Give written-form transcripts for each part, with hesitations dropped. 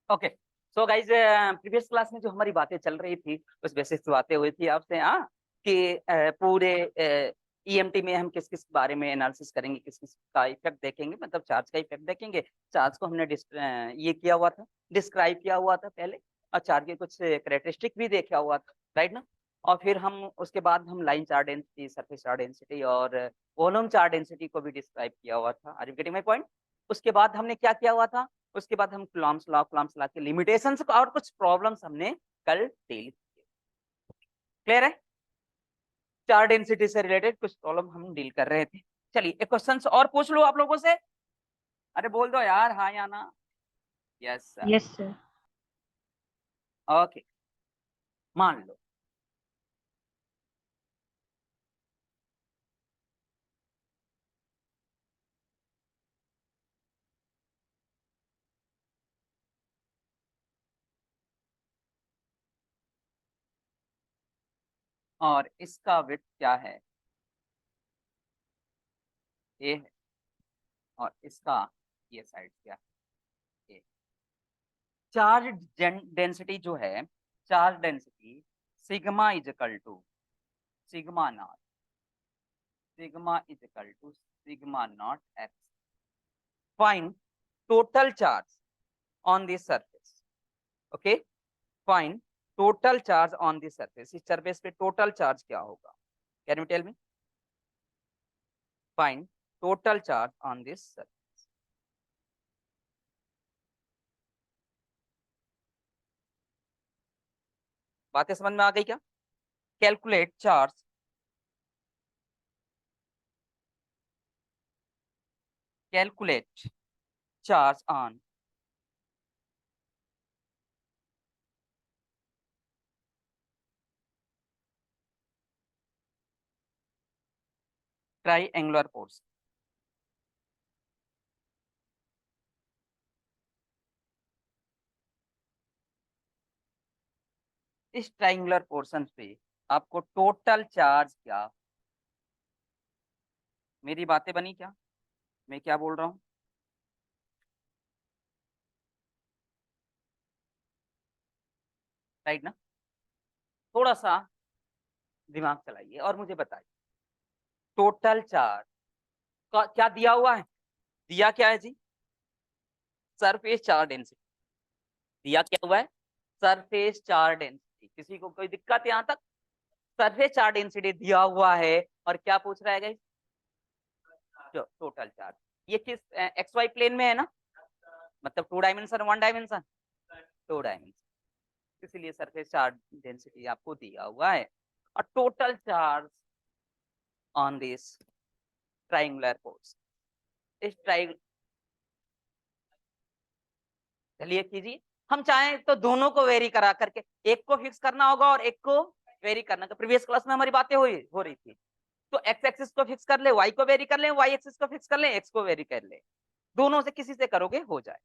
Okay, so guys previous class में जो हमारी बातें चल रही थी उस बेसिस पे बातें हुई थी आपसे, हाँ, कि पूरे ईएमटी में हम किस किस बारे में एनालिसिस करेंगे, किस किस का इफेक्ट देखेंगे, मतलब चार्ज का इफेक्ट देखेंगे। चार्ज को हमने ये किया हुआ था, डिस्क्राइब किया हुआ था पहले, और चार्ज के कुछ कैरेक्टरिस्टिक भी देखा हुआ था, राइट ना। और फिर हम उसके बाद हम line charge density, surface charge density और वॉल्यूम चार्ज डेंसिटी को भी डिस्क्राइब किया हुआ था। Are you getting my point? उसके बाद हमने क्या किया हुआ था? उसके बाद हम कूलॉम्स लॉ के लिमिटेशंस और कुछ प्रॉब्लम्स हमने कल डील किए। क्लियर है? चार्ज डेंसिटी से रिलेटेड कुछ प्रॉब्लम हम डील कर रहे थे। चलिए एक क्वेश्चन और पूछ लो आप लोगों से। अरे बोल दो यार, हाँ या ना। Yes sir. Yes sir. Okay, मान लो और इसका विड्थ क्या है, ये है, और इसका ये साइड क्या है, ये। चार्ज डेंसिटी जो है, charge density sigma is equal to sigma naught, sigma is equal to sigma naught X. Find total charge on the surface. Okay, find total charge on the surface. इस surface पे total charge क्या होगा? Can you tell me? Find total charge on this surface. बातें समझ में आ गई क्या? Calculate charge, calculate charge on triangular portion. इस ट्राइएंगुलर पोर्शन पे आपको टोटल चार्ज क्या, मेरी बातें बनी क्या? मैं क्या बोल रहा हूँ? राइट ना? थोड़ा सा दिमाग चलाइए और मुझे बताइए टोटल चार्ज का क्या दिया हुआ है? दिया क्या है जी? सरफेस चार्ज डेंसिटी दिया क्या हुआ है? Surface charge density. किसी को कोई दिक्कत यहाँ तक? सरफेस चार्ज डेंसिटी दिया हुआ है और क्या पूछ रहा है गाइस? Total charge. ये किस एक्स वाई प्लेन में है ना, मतलब 2 डायमेंशन 1 डायमेंशन, 2 डायमेंशन, इसीलिए सरफेस चार्ज डेंसिटी आपको दिया हुआ है। और total charge on this triangular force, इस ट्राइंगल, चलिए कीजिए। हम चाहें तो दोनों को वेरी करा करके एक को फिक्स करना होगा और एक को वेरी करना। तो प्रीवियस क्लास में हमारी बातें हो रही थी, तो एक्स एक्सिस को फिक्स कर ले, वाई को वेरी कर ले, वाई एक्सिस को फिक्स कर ले, एक्स को वेरी कर ले। दोनों से किसी से करोगे हो जाए।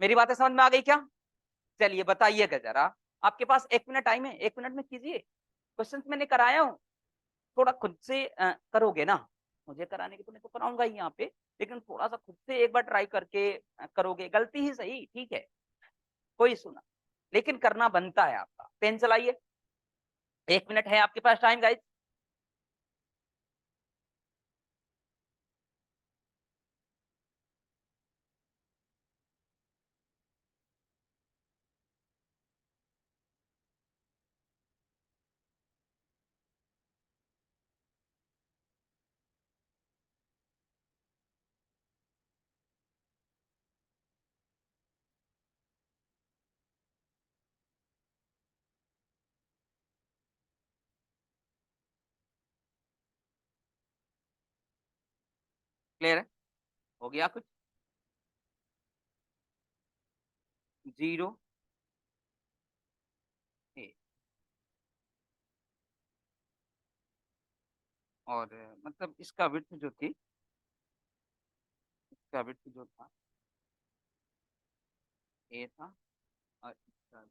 मेरी बातें समझ में आ गई क्या? चलिए बताइएगा जरा। आपके पास 1 मिनट टाइम है, 1 मिनट में कीजिए। क्वेश्चन मैंने कराया हूँ, थोड़ा खुद से करोगे ना। मुझे कराने की तो मैं तो कराऊंगा ही यहाँ पे, लेकिन थोड़ा सा खुद से एक बार ट्राई करके करोगे, गलती ही सही, ठीक है, कोई सुना, लेकिन करना बनता है आपका। पेन चलाइए, 1 मिनट है आपके पास टाइम गाइस। क्लियर है? हो गया कुछ? 0 और मतलब इसका विड्थ जो थी, इसका विड्थ जो था ए था, और इसका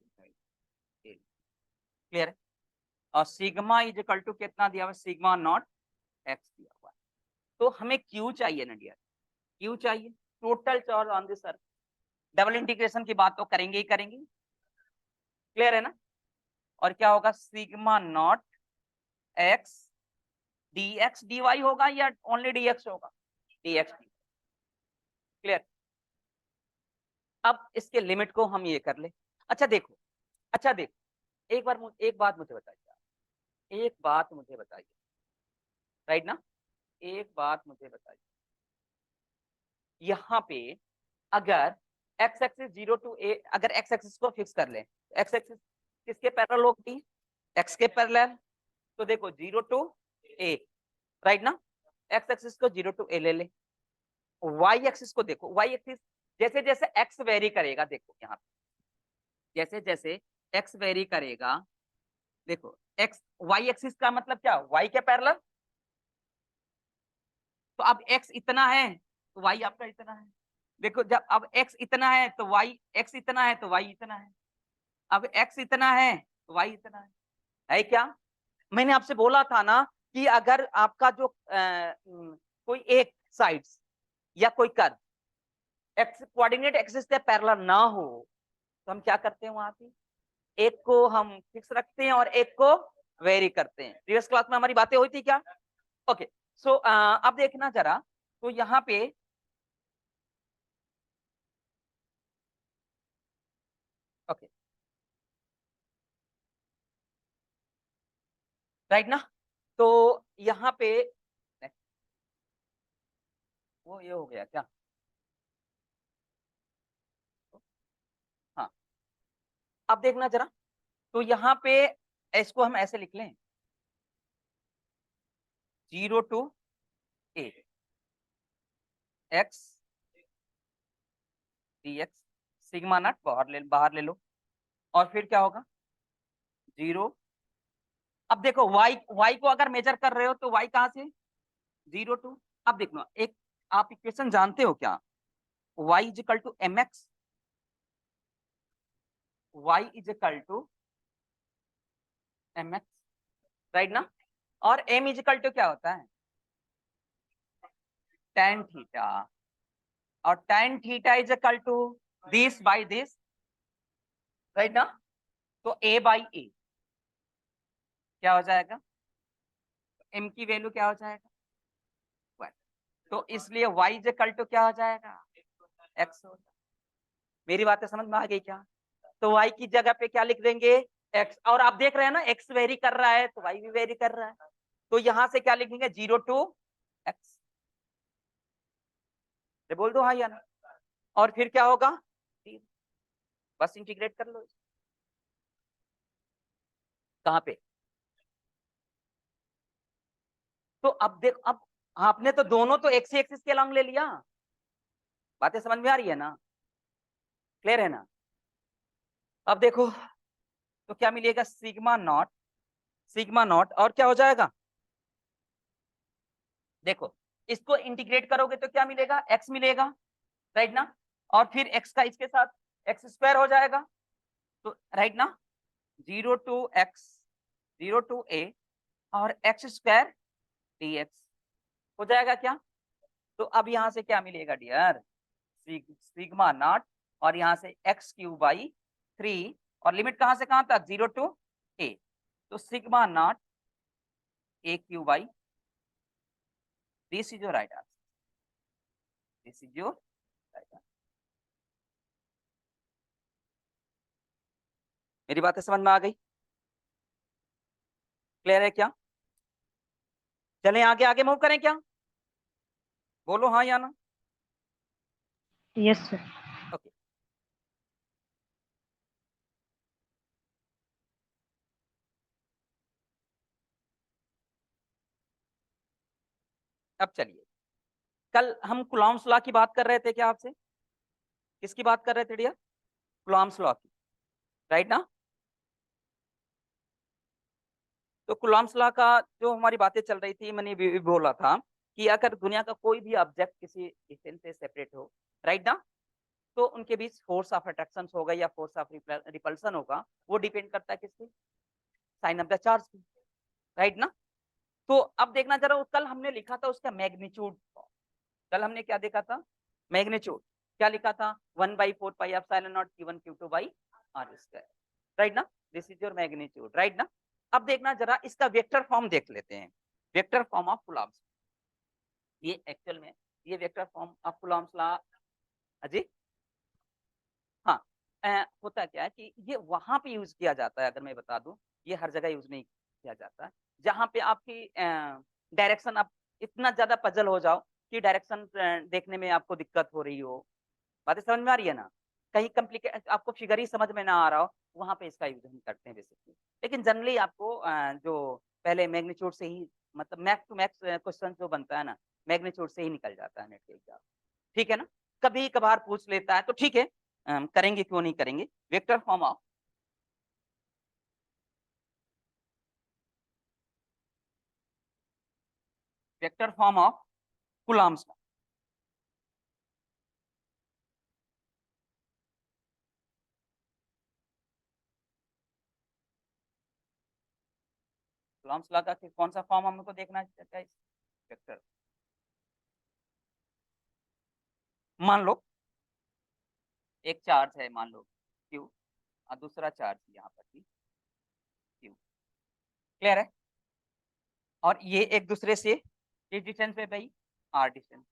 ए। क्लियर है? और सिग्मा इज इक्वल टू कितना दिया हुआ? सिग्मा नॉट एक्स दिया हुआ है। तो हमें क्यू चाहिए ना डियर, क्यू चाहिए, total charge on the surface. Double integration की बात तो करेंगे ही करेंगे, क्लियर है ना। और क्या होगा, sigma naught x dx dy होगा या ओनली dx होगा, dx dy, क्लियर। अब इसके लिमिट को हम ये कर ले। अच्छा देखो, अच्छा देखो, एक बात मुझे बताइए, एक बात मुझे बताइए, राइट ना, एक बात मुझे बताइए, यहाँ पे अगर x एक्सिस 0 टू a, अगर x एक्सिस को फिक्स कर लें, x एक्सिस किसके पैरेलल होगी, x के पैरेलल। तो देखो 0 टू a, राइट ना, x एक्सिस को 0 टू a ले ले। y एक्सिस को देखो, y एक्सिस जैसे जैसे x वेरी करेगा, देखो यहाँ पे जैसे जैसे x वेरी करेगा, देखो x y एक्सिस का मतलब क्या, y के पैरेलल। तो अब x इतना है तो y आपका इतना है। देखो जब अब x इतना है तो y, x इतना है तो y इतना है। अब x इतना है तो y इतना है क्या। मैंने आपसे बोला था ना कि अगर आपका जो कोई एक साइड्स या कोई कर्व एक्स कोऑर्डिनेट एक्सिस के पैरेलल ना हो तो हम क्या करते हैं, वहां पे एक को हम फिक्स रखते हैं और एक को वेरी करते हैं। प्रीवियस क्लास में हमारी बातें हुई थी क्या। ओके, सो अब देखना जरा, तो यहाँ पे ओके, राइट ना। तो यहाँ पे वो ये हो गया क्या, हाँ। अब देखना जरा, तो यहाँ पे इसको हम ऐसे लिख लें, 0 to a x dx, sigma naught बाहर ले लो, और फिर क्या होगा 0। अब देखो y को अगर मेजर कर रहे हो तो y कहां से, 0 टू। अब देखना एक, आप इक्वेशन जानते हो क्या, y is equal to M X, y is equal to M X, right ना। और m इज इक्वल टू क्या होता है, tan थीटा, और tan theta is equal to this by this, right ना। तो a बाई ए क्या हो जाएगा, m की वैल्यू क्या हो जाएगा, 1। तो इसलिए y इज इक्वल टू क्या हो जाएगा, x हो जाएगा। मेरी बातें समझ में आ गई क्या। तो y की जगह पे क्या लिख देंगे, x, और आप देख रहे हैं ना x वेरी कर रहा है तो y भी वेरी कर रहा है, तो यहां से क्या लिखेंगे 0 टू x, बोल दो हाँ या ना। और फिर क्या होगा, बस इंटीग्रेट कर लो, कहां पे। तो अब देख, अब आपने तो दोनों तो एक्स एक्सिस के लॉन्ग ले लिया, बातें समझ में आ रही है ना, क्लियर है ना। अब देखो तो क्या मिलेगा, सिग्मा नॉट, सिग्मा नॉट, और क्या हो जाएगा, देखो इसको इंटीग्रेट करोगे तो क्या मिलेगा, एक्स मिलेगा, राइट ना। और फिर एक्स का इसके साथ एक्स स्क्वायर हो जाएगा, तो राइट ना, 0 टू एक्स, 0 टू ए, और एक्स स्क्वायर डी एक्स हो जाएगा क्या। तो अब यहाँ से क्या मिलेगा डियर, सिग्मा नॉट, और यहाँ से एक्स क्यू बाई 3, और लिमिट कहाँ से कहाँ तक, 0 टू ए। तो sigma not a Q by, this is your right answer, this is your right answer. मेरी बातें समझ में आ गई, क्लियर है क्या। चलें आगे, आगे मूव करें क्या, बोलो हाँ या ना। Yes sir. ओके, अब चलिए, कल हम कुलॉम्स लॉ की बात कर रहे थे क्या आपसे, किसकी बात कर रहे थे डियर, कुलॉम्स लॉ की, राइट ना। तो कुलॉम्स लॉ का जो हमारी बातें चल रही थी, मैंने भी बोला था कि अगर दुनिया का कोई भी ऑब्जेक्ट किसी डिस्टेंस से सेपरेट हो, राइट ना, तो उनके बीच फोर्स ऑफ अट्रैक्शन होगा या फोर्स ऑफ रिपल्सन होगा, वो डिपेंड करता है किसके, साइन ऑफ द चार्ज की, राइट ना। तो अब देखना जरा, कल हमने लिखा था उसका मैग्नीट्यूड, कल हमने क्या देखा था, मैग्नीट्यूड, क्या लिखा था 1/4 pi epsilon naught Q1 Q2 by R square, right ना, this is your magnitude, right ना। अब देखना जरा इसका वेक्टर फॉर्म देख लेते हैं, वेक्टर फॉर्म ऑफ कूलॉम्स, ये एक्चुअल में ये vector form of Coulomb's law अजी, हाँ होता क्या है कि ये वहां पे यूज किया जाता है, अगर मैं बता दूं ये हर जगह यूज नहीं किया जाता है, जहां पे आपकी डायरेक्शन आप इतना ज्यादा पजल हो जाओ कि डायरेक्शन देखने में आपको दिक्कत हो रही हो, बातें समझ में आ रही है ना, कहीं कॉम्प्लिकेट आपको फिगर ही समझ में ना आ रहा हो, वहां पे इसका यूज हम करते हैं बेसिकली। लेकिन जनरली आपको जो पहले मैग्नीट्यूड से ही मतलब मैक्स टू मैक्स क्वेश्चन जो बनता है ना मैग्नीट्यूड से ही निकल जाता है नेट के एग्जाम, ठीक है ना। कभी कभार पूछ लेता है तो ठीक है, करेंगे क्यों नहीं करेंगे, vector form of Coulomb's law, Coulomb's law का कौन सा फॉर्म हमको देखना है, वेक्टर, मान लो एक चार्ज है मान लो Q और दूसरा चार्ज यहाँ पर भी Q, क्लियर है, और ये एक दूसरे से किस डिस्टेंस पे भाई R डिस्टेंस,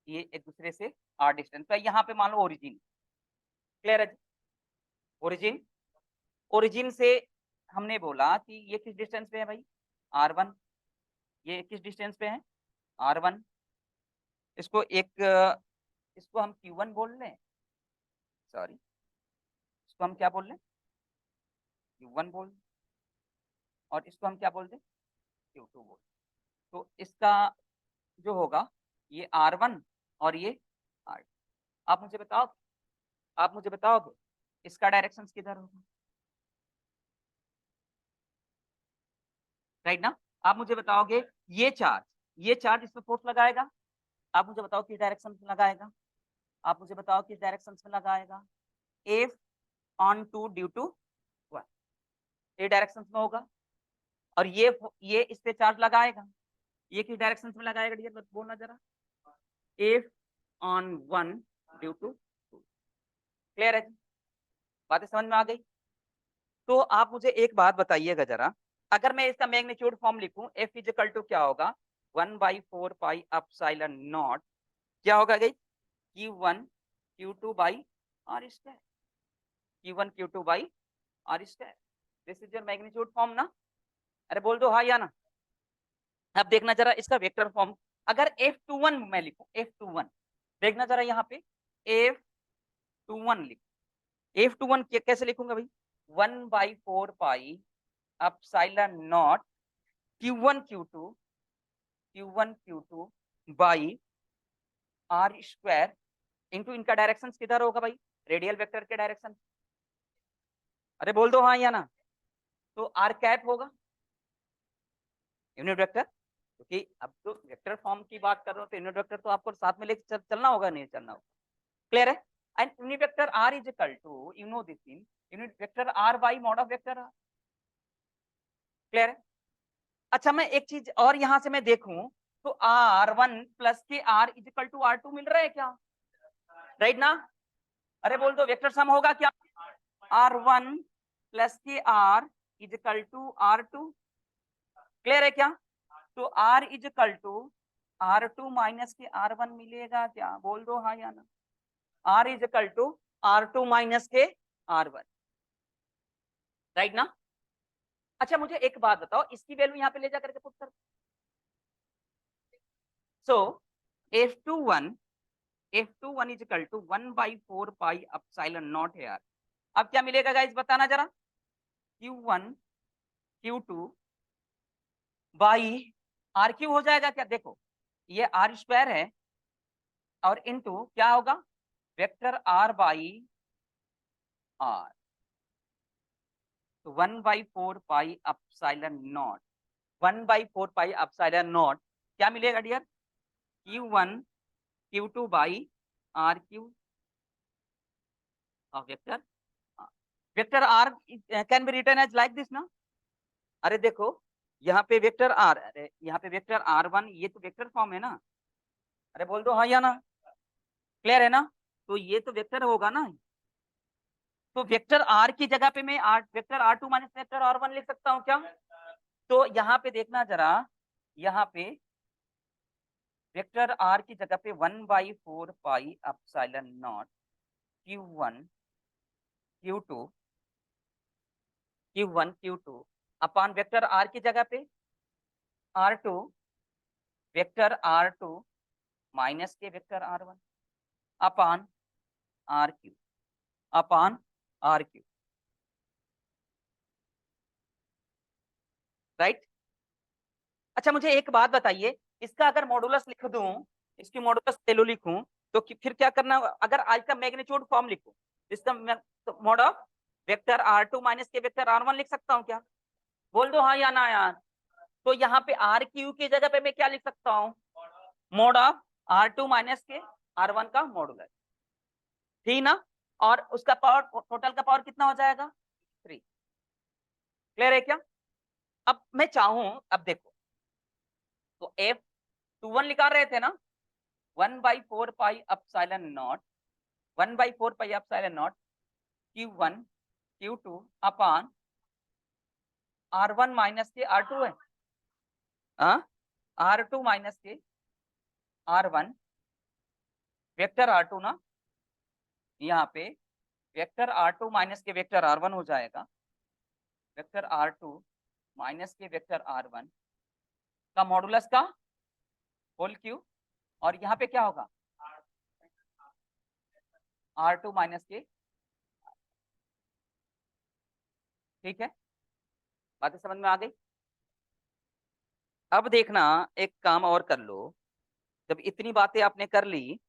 ये एक दूसरे से R डिस्टेंस पे, यहाँ पे मान लो ओरिजिन, क्लियर है, ओरिजिन, ओरिजिन से हमने बोला कि ये किस डिस्टेंस पे है भाई R1, ये किस डिस्टेंस पे है R1, इसको इसको हम Q1 बोल लें, सॉरी इसको हम क्या बोल लें Q1 बोल, और इसको हम क्या बोल दें Q2 बोल, तो इसका जो होगा ये R1 और ये R2, आप मुझे बताओ, आप मुझे बताओगे इसका डायरेक्शन किधर होगा, राइट ना, आप मुझे बताओगे ये चार्ज इस पे फोर्स लगाएगा, आप मुझे बताओ किस डायरेक्शन में लगाएगा, आप मुझे बताओ किस डायरेक्शन में लगाएगा, F on 2 ड्यू टू 1, ये डायरेक्शन में होगा, और ये इस पे चार्ज लगाएगा, ये किस डायरेक्शन में लगाएगा डियर बोलना जरा, F on 1 due to 2, clear है, बातें समझ में आ गई। तो आप मुझे एक बात बताइएगा जरा, अगर मैं इसका मैग्नीट्यूड फॉर्म लिखूं F इजिकल टू क्या होगा 1/4 पाई एप्सिलॉन नॉट, क्या होगा गई Q1 Q2 by R square, Q1 Q2 by R square, this is your magnitude form ना, अरे बोल दो हाँ या ना। अब देखना जरा इसका वेक्टर फॉर्म, अगर F21 मैं लिखूं F21, देखना जरा यहाँ पे F21 लिख, F21 कैसे लिखूंगा भाई 1/4 pi epsilon naught Q1 Q2 by R square into इनका डायरेक्शन किधर होगा भाई रेडियल वेक्टर के डायरेक्शन, अरे बोल दो हाँ या ना, तो आर कैप होगा यूनिट वेक्टर, क्योंकि अब तो वेक्टर फॉर्म की बात कर रहे हो तो यूनिट वेक्टर तो आपको साथ में लेके चलना होगा, नहीं चलना होगा, क्लियर है, and unit vector R is equal to you know this thing unit vector R by mod of vector R, clear है। अच्छा मैं एक चीज और यहां से मैं देखूं तो R1 plus K R is equal to R2 मिल रहा है क्या, राइट ना, अरे बोल दो वेक्टर सम होगा क्या R1 plus K R is equal to R2, clear है क्या, तो R is equal to R2 minus K R1 मिलेगा क्या, बोल दो हाँ या ना, R is equal to R2 minus K R1, right ना। अच्छा मुझे एक बात बताओ इसकी वैल्यू यहाँ पे ले जा करके पुट कर, so F21 is equal to 1/4 pi epsilon naught है यार, अब क्या मिलेगा गाइस बताना जरा Q1 Q2 by R Q हो जाएगा क्या, देखो ये आर स्क्वायर है और इनटू क्या होगा वेक्टर आर बाई आर, तो 1/4 pi epsilon naught 1/4 pi epsilon naught क्या मिलेगा dear Q1 Q2 by R cube of vector, vector R can be written as like this ना, अरे देखो यहाँ पे वेक्टर आर, अरे यहाँ पे वेक्टर R1 ये तो वेक्टर फॉर्म है ना, अरे बोल दो हाँ या ना, क्लियर है ना? तो ये तो वेक्टर होगा ना, तो वेक्टर आर की जगह पे मैं vector R2 minus vector R1 लिख सकता हूँ क्या? तो यहाँ पे देखना जरा, यहाँ पे वेक्टर आर की जगह पे 1/4 pi epsilon naught Q1 Q2 Q1 Q2 upon vector R की जगह पे R2 वेक्टर R2 माइनस के vector R1 upon RQ upon RQ, right? अच्छा मुझे एक बात बताइए, इसका अगर मॉडुलस लिख दूं, इसकी मॉडुलस वैल्यू लिखूं, तो फिर क्या करना होगा? अगर आज का मैग्नीट्यूड फॉर्म लिखूं, इसका तो mod of vector R2 minus के वेक्टर R1 लिख सकता हूं क्या? बोल दो हाँ या ना यार। तो यहाँ पे RQ की जगह पे मैं क्या लिख सकता हूँ? Mod of R2 minus K R1 का मॉडुलस, ठीक ना? और उसका पावर, टोटल का पावर कितना हो जाएगा? 3। क्लियर है क्या? अब मैं चाहूं, अब देखो, तो F21 निकाल रहे थे ना, 1/4 pi epsilon naught 1/4 pi epsilon naught Q1 Q2 अपान R1 माइनस के R2 है, हाँ, R2 minus K R1 vector R2 ना, यहाँ पे वेक्टर R2 माइनस के वेक्टर R1 हो जाएगा, वेक्टर R2 माइनस के वेक्टर R1 का मॉडुलस का होल क्यू, और यहाँ पे क्या होगा? R2 माइनस के, ठीक है, बातें समझ में आ गई? अब देखना, एक काम और कर लो, जब इतनी बातें आपने कर ली,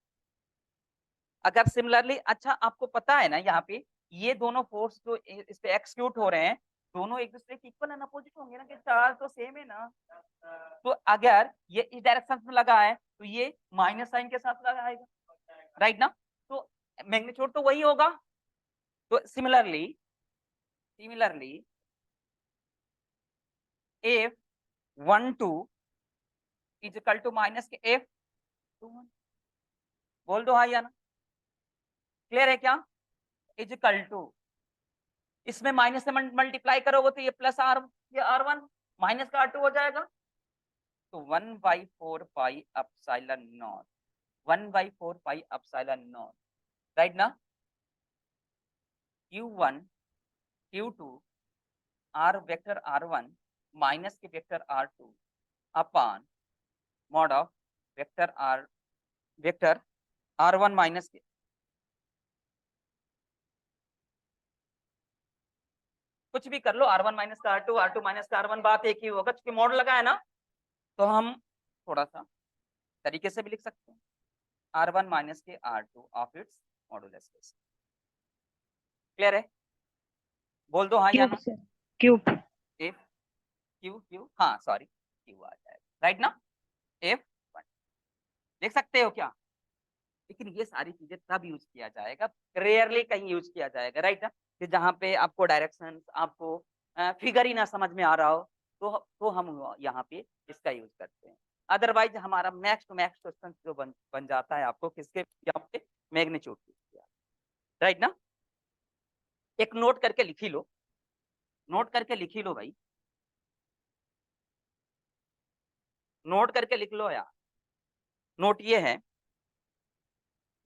अगर सिमिलरली, अच्छा आपको पता है ना यहाँ पे ये दोनों फोर्स जो इस पे एक्सक्यूट हो रहे हैं, दोनों एक दूसरे के इक्वल एंड अपोजिट होंगे ना, कि चार्ज तो सेम है ना। तो अगर ये इस डायरेक्शन में लगा है तो ये माइनस साइन के साथ लगाएगा, राइट ना? तो मैग्नीट्यूड तो वही होगा। तो similarly F12 is equal to minus K F21, बोल दो हाँ या ना। क्लियर है क्या? इज इक्वल टू, इसमें माइनस से मल्टीप्लाई करोगे तो ये प्लस आर, ये R1 माइनस का R2 हो जाएगा। तो 1/4 pi epsilon naught 1/4 pi epsilon naught, right ना? Q1 Q2 R vector R1 minus के vector R2 upon mod of vector R1 minus के, कुछ भी कर लो, R1 माइनस का R2 R2 माइनस का R1, बात एक ही होगा, क्योंकि मॉड लगा है ना। तो हम थोड़ा सा तरीके से भी लिख सकते हैं, R1 माइनस के R2 of its modulus. Clear है? बोल दो हाँ या क्यूब ना। Sir, cube. F Q हाँ सॉरी, Q आ जाएगा, राइट ना? F1 देख सकते हो क्या? लेकिन ये सारी चीजें तब यूज किया जाएगा, रेयरली कहीं यूज किया जाएगा, राइट ना? कि जहाँ पे आपको डायरेक्शन, आपको फिगर ही ना समझ में आ रहा हो, तो हम यहाँ पे इसका यूज करते हैं। अदरवाइज हमारा मैक्स टू मैक्स क्वेश्चन जो बन जाता है आपको किसके, यहाँ पे मैग्नीट्यूड, राइट ना? एक नोट करके लिखी लो, नोट करके लिखी लो भाई, नोट करके लिख लो यार। नोट ये है,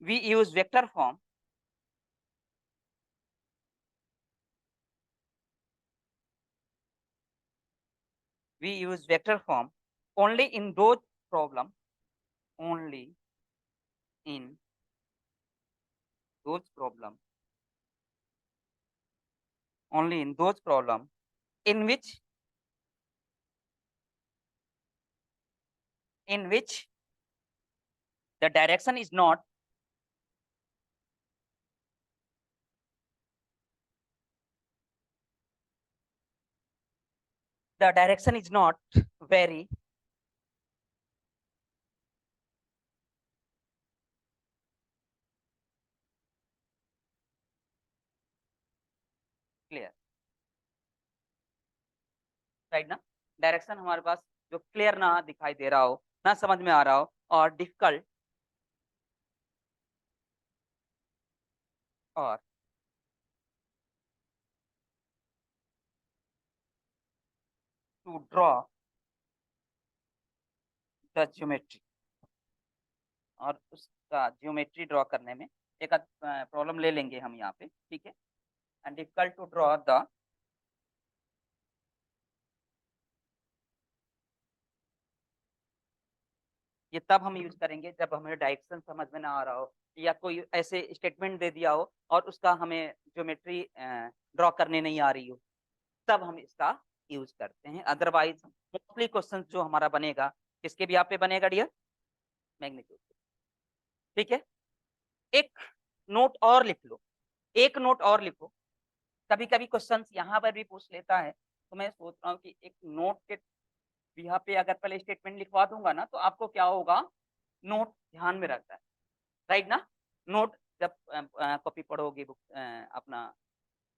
we use vector form only in those problem, only in those problem, only in those problem in which the direction is not very clear, right ना? डायरेक्शन हमारे पास जो क्लियर ना दिखाई दे रहा हो, ना समझ में आ रहा हो, और डिफिकल्ट और टू ड्रॉ द ज्योमेट्री, और उसका ज्योमेट्री ड्रॉ करने में एक प्रॉब्लम ले लेंगे हम यहाँ पे, ठीक है। And difficult to draw the ये तब हम यूज करेंगे जब हमें डायरेक्शन समझ में ना आ रहा हो, या कोई ऐसे स्टेटमेंट दे दिया हो और उसका हमें ज्योमेट्री ड्रॉ करने नहीं आ रही हो, तब हम इसका यूज करते हैं। अदरवाइज मोस्टली क्वेश्चन जो हमारा बनेगा, किसके भी आप पे बनेगा डियर, मैग्नीट्यूड, ठीक है। एक नोट और लिख लो, एक नोट और लिखो, कभी कभी क्वेश्चन यहाँ पर भी पूछ लेता है, तो मैं सोच रहा हूँ कि एक नोट के यहाँ पे अगर पहले स्टेटमेंट लिखवा दूंगा ना, तो आपको क्या होगा, नोट ध्यान में रखता है, राइट ना। नोट जब कॉपी पढ़ोगे बुक अपना,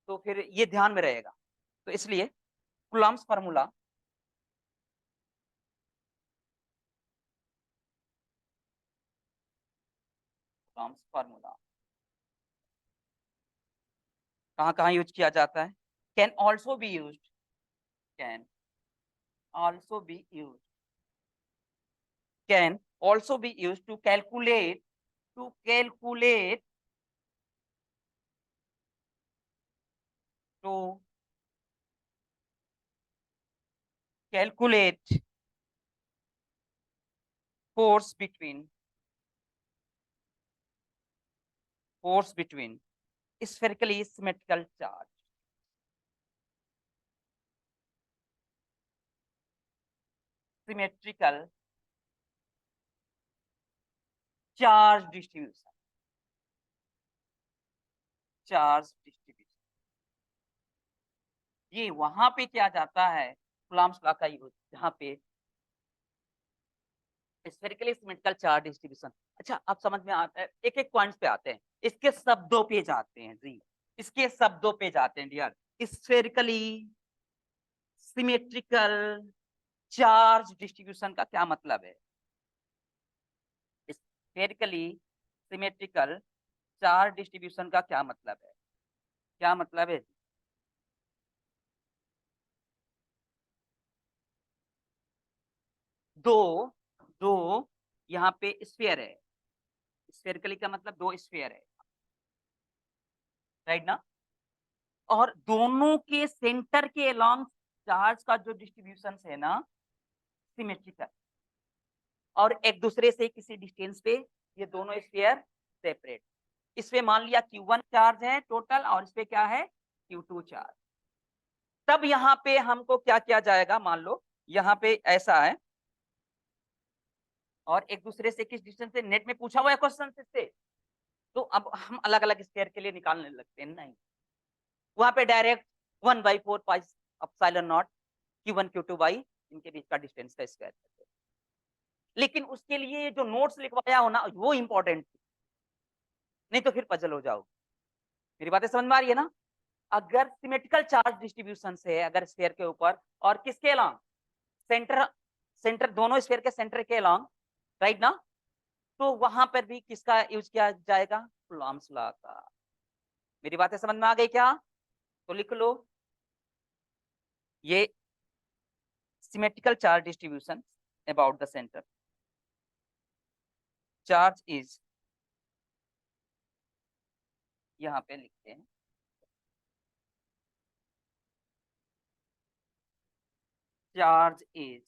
तो फिर ये ध्यान में रहेगा। तो इसलिए कूलम्ब्स फार्मूला, कूलम्ब्स फार्मूला कहाँ कहाँ यूज किया जाता है, can also be use, can also be use, can also be use to calculate, to calculate, to calculate force between, force between spherically symmetrical charge, symmetrical charge distribution, charge distribution, ये वहां पे क्या जाता है, Coulomb's law का use, जहां पे spherically symmetrical charge distribution. अच्छा, अब समझ में आता है, एक एक पॉइंट्स पे आते हैं, इसके शब्दों पे जाते हैं जी, इसके शब्दों पे जाते हैं dear. Spherically symmetrical charge distribution का क्या मतलब है, स्फेरिकली सिमेट्रिकल चार्ज डिस्ट्रीब्यूशन का क्या मतलब है, क्या मतलब है, दो दो यहाँ पे स्फीयर है, स्फेरिकली का मतलब दो स्फीयर है, राइट ना, और दोनों के सेंटर के अलोंग चार्ज का जो डिस्ट्रीब्यूशन है ना, सिमेट्रिकल, और एक दूसरे से किसी डिस्टेंस पे ये दोनों स्फीयर सेपरेट। इसमें मान लिया Q1 चार्ज है टोटल, और इस पे क्या है, Q2 चार्ज। तब यहाँ पे हमको क्या किया जाएगा, मान लो यहाँ पे ऐसा है, और एक दूसरे से किस डिस्टेंस से, नेट में पूछा हुआ है क्वेश्चन से, तो अब हम अलग अलग स्क्वायर के लिए निकालने लगते हैं, नहीं, वहां पे direct 1/4 pi epsilon naught Q1 Q2 by इनके बीच का डिस्टेंस का स्क्वायर करते हैं। लेकिन उसके लिए जो नोट्स लिखवाया हो ना, वो इंपॉर्टेंट, नहीं तो फिर पजल हो जाओ। मेरी बातें समझ में आ रही है ना। अगर सिमेट्रिकल चार्ज डिस्ट्रीब्यूशन से, अगर स्फीयर के ऊपर और किसके अलोंग, सेंटर, सेंटर दोनों स्फीयर के सेंटर के अलोंग, राइट ना, तो वहां पर भी किसका यूज किया जाएगा, कूलम्ब्स लॉ का। मेरी बातें समझ में आ गई क्या, तो लिख लो, ये symmetrical charge distribution about the center, charge is, यहाँ पे लिखते हैं, charge is,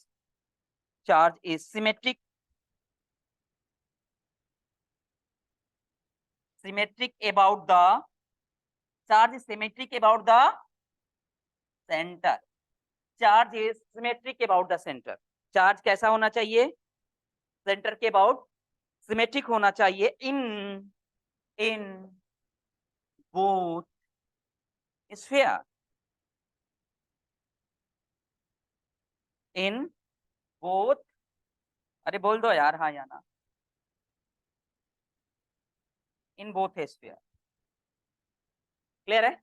charge is symmetric, symmetric about the, charge is symmetric about the center, charge is symmetric about the center, charge कैसा होना चाहिए, सेंटर के अबाउट सिमेट्रिक होना चाहिए, in both sphere, in both, अरे बोल दो यार हाँ या ना, इन बोथ स्फीयर, क्लियर है,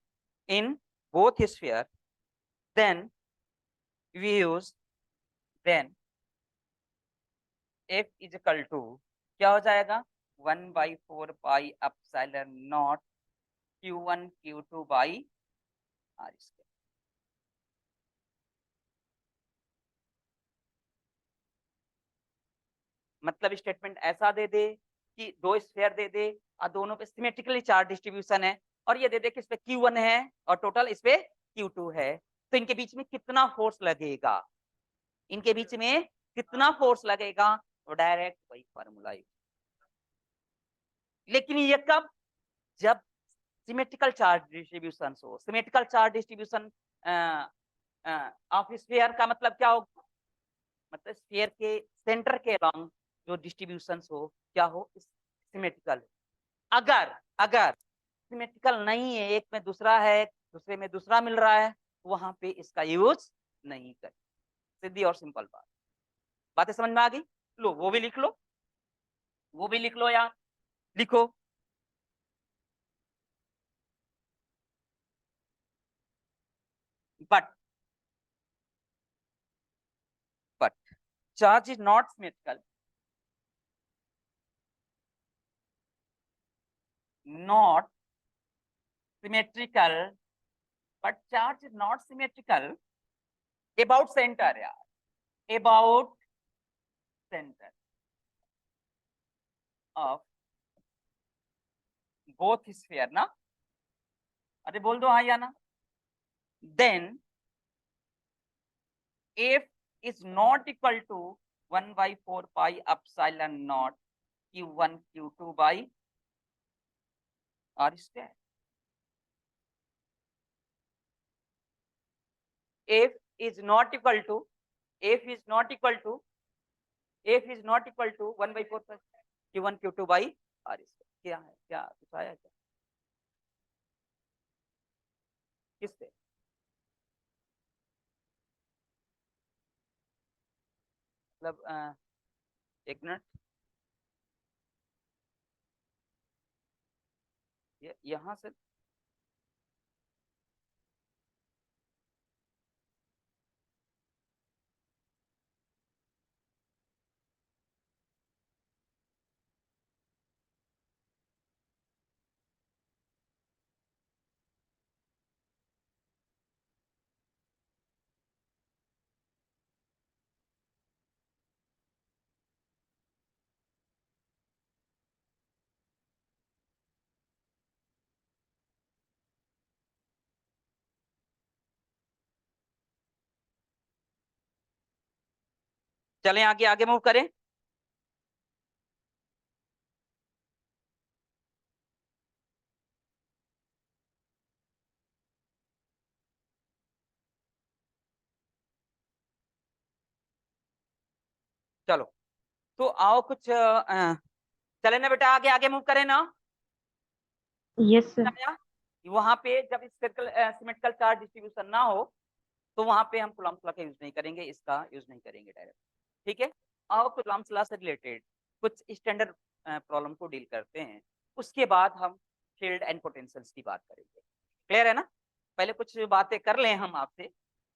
in both sphere, then we use, then f is equal to क्या हो जाएगा, 1/4 pi epsilon naught Q1 Q2 by R square. मतलब स्टेटमेंट ऐसा दे दे कि दो स्फीयर दे दे और दोनों पे सिमेट्रिकली चार्ज डिस्ट्रीब्यूशन है, और ये दे दे कि इस पे Q1 है और टोटल इस पे Q2 है, तो इनके बीच में कितना फोर्स लगेगा, इनके बीच में कितना फोर्स लगेगा, तो डायरेक्ट वही फार्मूला। लेकिन ये कब, जब सिमेट्रिकल चार्ज डिस्ट्रीब्यूशन हो। Symmetrical charge distribution of sphere का मतलब क्या होगा, मतलब स्फीयर के सेंटर के अलोंग जो डिस्ट्रीब्यूशन हो क्या हो, सिमेट्रिकल। अगर अगर सिमेट्रिकल नहीं है, एक में दूसरा है दूसरे में दूसरा मिल रहा है, वहां पे इसका यूज नहीं कर। सीधी और सिंपल बात। बातें समझ में आ गई? लो वो भी लिख लो, वो भी लिख लो यार, लिखो। but but charge is not symmetrical, not symmetrical, but charge is not symmetrical about center यार, about center of both sphere ना, अरे बोल दो हाँ या ना। then F is not equal to 1 by 4 pi epsilon naught Q1 Q2 by R square। F is not equal to, F is not equal to, F is not equal to 1 by 4 pi Q1 Q2 by R square। क्या है, क्या कुछ आया क्या किससे? मतलब एक minute, यहाँ से चलें आगे, आगे मूव करें। चलो तो आओ कुछ चले ना बेटा, आगे आगे मूव करें ना। Yes, sir. वहां पे जब स्फेरिकल सिमेट्रिकल चार्ज डिस्ट्रीब्यूशन ना हो, तो वहां पे हम कूलम्ब्स लॉ का यूज नहीं करेंगे, इसका यूज नहीं करेंगे डायरेक्ट। ठीक है, आओ कूलम्ब्स लॉ से रिलेटेड कुछ स्टैंडर्ड प्रॉब्लम को डील करते हैं, उसके बाद हम फील्ड एंड पोटेंशियल्स की बात करेंगे। क्लियर है ना? पहले कुछ बातें कर लें हम आपसे,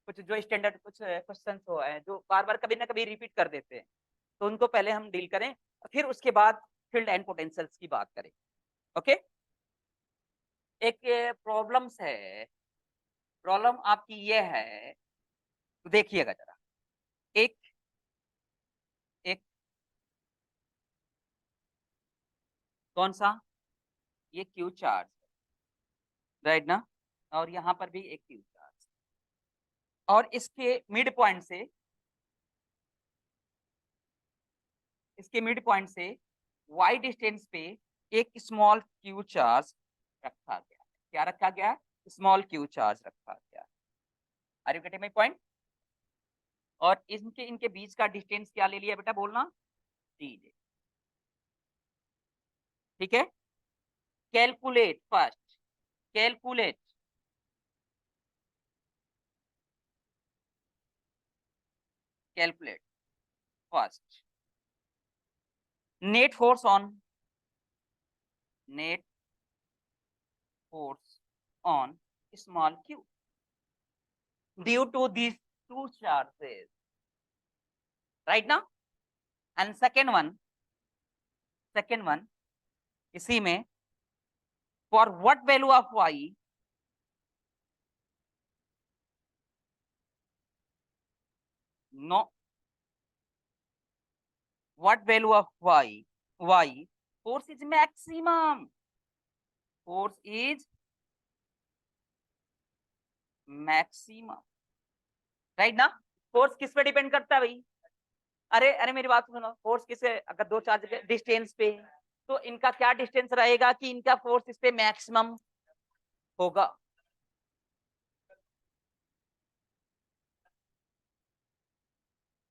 कुछ जो स्टैंडर्ड कुछ क्वेश्चन हो है जो बार बार कभी ना कभी रिपीट कर देते हैं, तो उनको पहले हम डील करें, फिर उसके बाद फील्ड एंड पोटेंशियल्स की बात करें। ओके, एक प्रॉब्लम्स है, प्रॉब्लम आपकी ये है, तो देखिएगा जरा। एक एक कौन सा, ये क्यू चार्ज, राइट ना, और यहाँ पर भी एक क्यू चार्ज, और इसके मिड पॉइंट से, इसके मिड पॉइंट से वाई डिस्टेंस पे एक स्मॉल क्यू चार्ज रखा गया। क्या रखा गया? स्मॉल क्यू चार्ज रखा गया। Are you getting my point? और इनके इनके बीच का डिस्टेंस क्या ले लिया बेटा, बोलना डी। ठीक है, calculate first, calculate calculate first net force on, net force on small q due to these two charges, right now, and second one इसी में for what value of y no what value of y force is maximum, force is maximum, right ना। Force किस पे depend करता है भाई? अरे अरे मेरी बात सुनो, फोर्स किसे, अगर दो चार्ज डिस्टेंस पे, तो इनका क्या डिस्टेंस रहेगा कि इनका फोर्स इस पे मैक्सिमम होगा।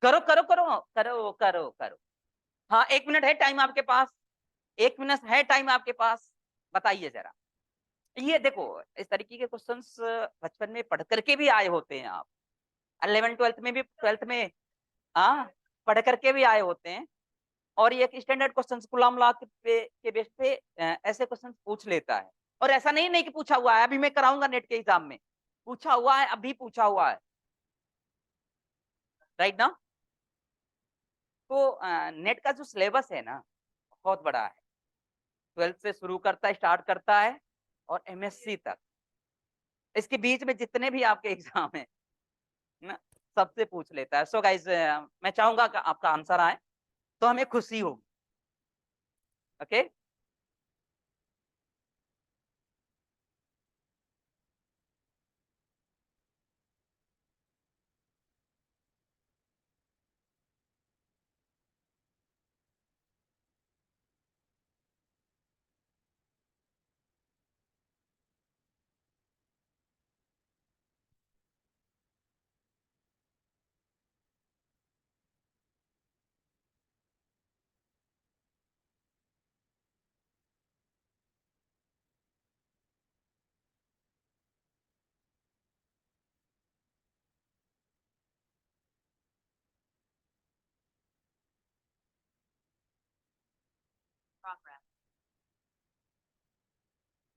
करो करो करो करो करो करो। हाँ 1 मिनट है टाइम आपके पास, 1 मिनट है टाइम आपके पास, बताइए जरा। ये देखो, इस तरीके के क्वेश्चंस बचपन में पढ़ करके भी आए होते हैं आप, 11th 12th में भी, 12th में, हाँ पढ़ करके भी आए होते हैं। और ये एक स्टैंडर्ड क्वेश्चन कुल मिला के बेस पे ऐसे क्वेश्चन पूछ लेता है। और ऐसा नहीं कि पूछा हुआ है, अभी मैं कराऊंगा नेट के एग्जाम में, पूछा हुआ है, अभी पूछा हुआ है, राइट ना। तो नेट का जो सिलेबस है ना, बहुत बड़ा है, 12th से शुरू करता है, स्टार्ट करता है, और एमएससी तक, इसके बीच में जितने भी आपके एग्जाम है ना, सबसे पूछ लेता है। सो गाइज, मैं चाहूंगा कि आपका आंसर आए तो हमें खुशी हो। ओके,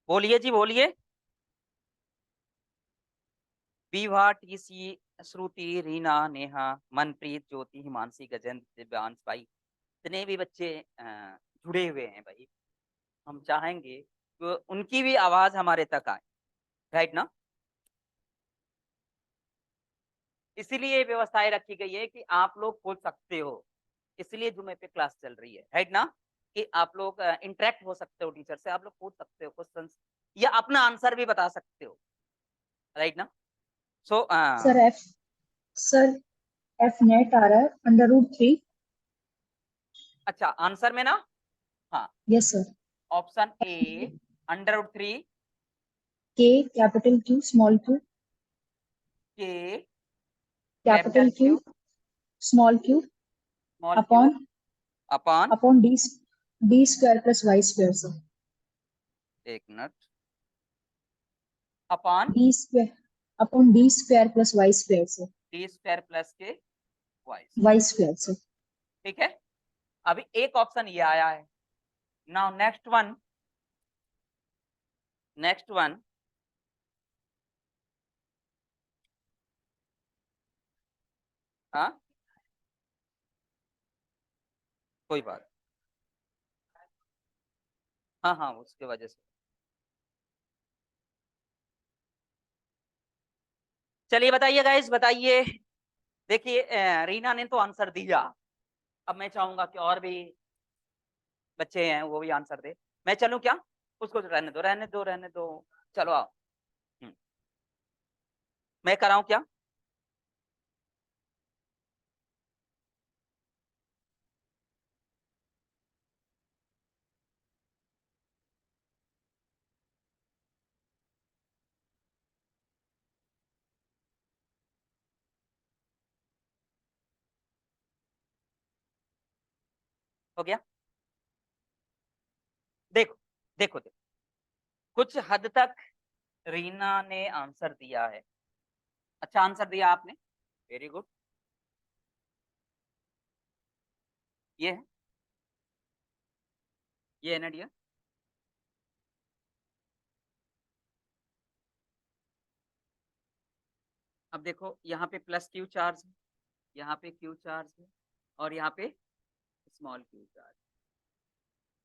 बोलिए जी बोलिए। विभा, टीसी, श्रुति, रीना, नेहा, मनप्रीत, ज्योति, हिमांशी, गजेंद्र, दिव्यांश भाई, इतने भी बच्चे जुड़े हुए हैं भाई, हम चाहेंगे कि उनकी भी आवाज हमारे तक आए, राइट ना। इसीलिए व्यवस्थाएं रखी गई है कि आप लोग पूछ सकते हो, इसलिए जुमे पे क्लास चल रही है, राइट ना, कि आप लोग इंटरेक्ट हो सकते हो टीचर से, आप लोग पूछ सकते हो क्वेश्चन, या अपना आंसर भी बता सकते हो, राइट ना। सो सर एफ नेट आ रहा है √3। अच्छा, आंसर में ना, हाँ yes sir. Option A √3 K capital Q small Q, K capital Q Q small Q small Q upon upon, upon D square plus Y square sir. एक minute, upon D square plus Y square sir. D square plus के Y, Y square sir. ठीक है। अभी एक option ये आया है, now next one, हाँ कोई बात, हाँ हाँ उसके वजह से। चलिए बताइए गाइस, बताइए। देखिए रीना ने तो आंसर दिया, अब मैं चाहूंगा कि और भी बच्चे हैं वो भी आंसर दे। मैं चलूं क्या? उसको रहने दो रहने दो रहने दो, चलो आओ। मैं कराऊं क्या? हो गया? देखो देखो देखो, कुछ हद तक रीना ने आंसर दिया है, अच्छा आंसर दिया आपने, वेरी गुड। ये है, ये है ना डियर। अब देखो यहाँ पे प्लस क्यू चार्ज है, यहाँ पे क्यू चार्ज है, और यहाँ पे स्मॉल क्यू चार्ज,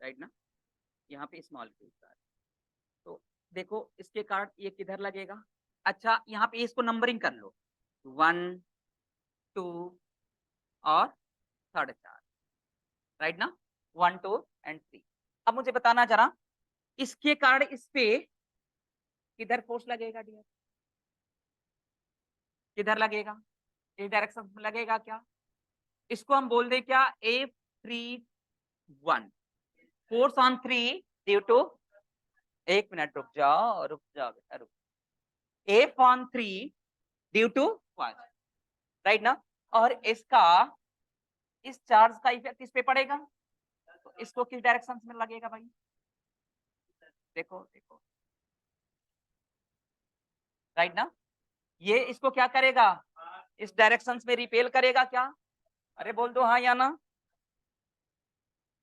राइट ना, यहाँ पे स्मॉल क्यू चार्ज। तो देखो इसके कारण ये किधर लगेगा। अच्छा यहाँ पे इसको नंबरिंग कर लो, 1 2 और 4.5, राइट ना, 1 2 एंड 3। अब मुझे बताना जरा, इसके कारण इस पे किधर फोर्स लगेगा डियर, किधर लगेगा, इस डायरेक्शन में लगेगा क्या, इसको हम बोल दे क्या, F31 force on 3 due to, एक मिनट रुक जाओ बेटा रुक, F3 ड्यू टू 1, राइट ना, और इसका इस चार्ज का इफेक्ट इस पे पड़ेगा, तो इसको किस डायरेक्शन में लगेगा भाई, देखो देखो, राइट ना, ये इसको क्या करेगा, इस डायरेक्शन में रिपेल करेगा क्या, अरे बोल दो हाँ या ना,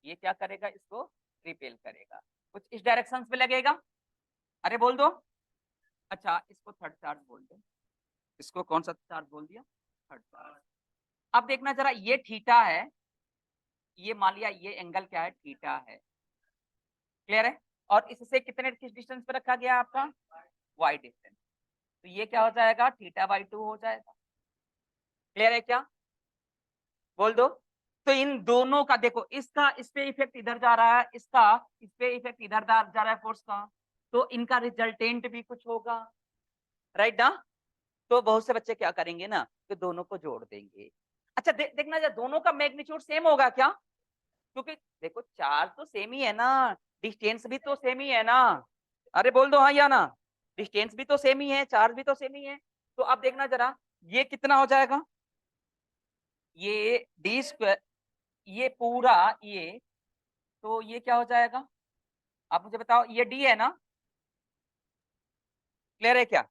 ये क्या करेगा, इसको रिपेल करेगा, कुछ इस डायरेक्शन में लगेगा, अरे बोल दो, अच्छा इसको थर्ड चार्ज बोल दो, इसको कौन सा चार्ज बोल दिया, थर्ड चार्ज। अब देखना जरा, ये थीटा है, ये मान लिया ये एंगल क्या है, थीटा है, क्लियर है, और इससे कितने किस डिस्टेंस पे रखा गया आपका, y डिस्टेंस, तो ये क्या हो जाएगा, θ/2 हो जाएगा, क्लियर है क्या, बोल दो। तो इन दोनों का देखो, इसका इस पे इफेक्ट इधर जा रहा है, इसका इस पे इफेक्ट इधर जा रहा है फोर्स का, तो इनका रिजल्टेंट भी कुछ होगा, राइट ना, तो बहुत से बच्चे क्या करेंगे ना, तो दोनों को जोड़ देंगे। अच्छा देखना जरा, दोनों का मैग्नीट्यूड सेम होगा क्या, क्योंकि देखो चार्ज तो सेम ही है ना, डिस्टेंस भी तो सेम ही है ना, अरे बोल दो हाँ या ना, डिस्टेंस भी तो सेम ही है, चार्ज भी तो सेम ही है, तो अब देखना जरा, ये कितना हो जाएगा, ये d², ये पूरा ये, तो ये क्या हो जाएगा, आप मुझे बताओ, ये d है ना, क्लियर है क्या,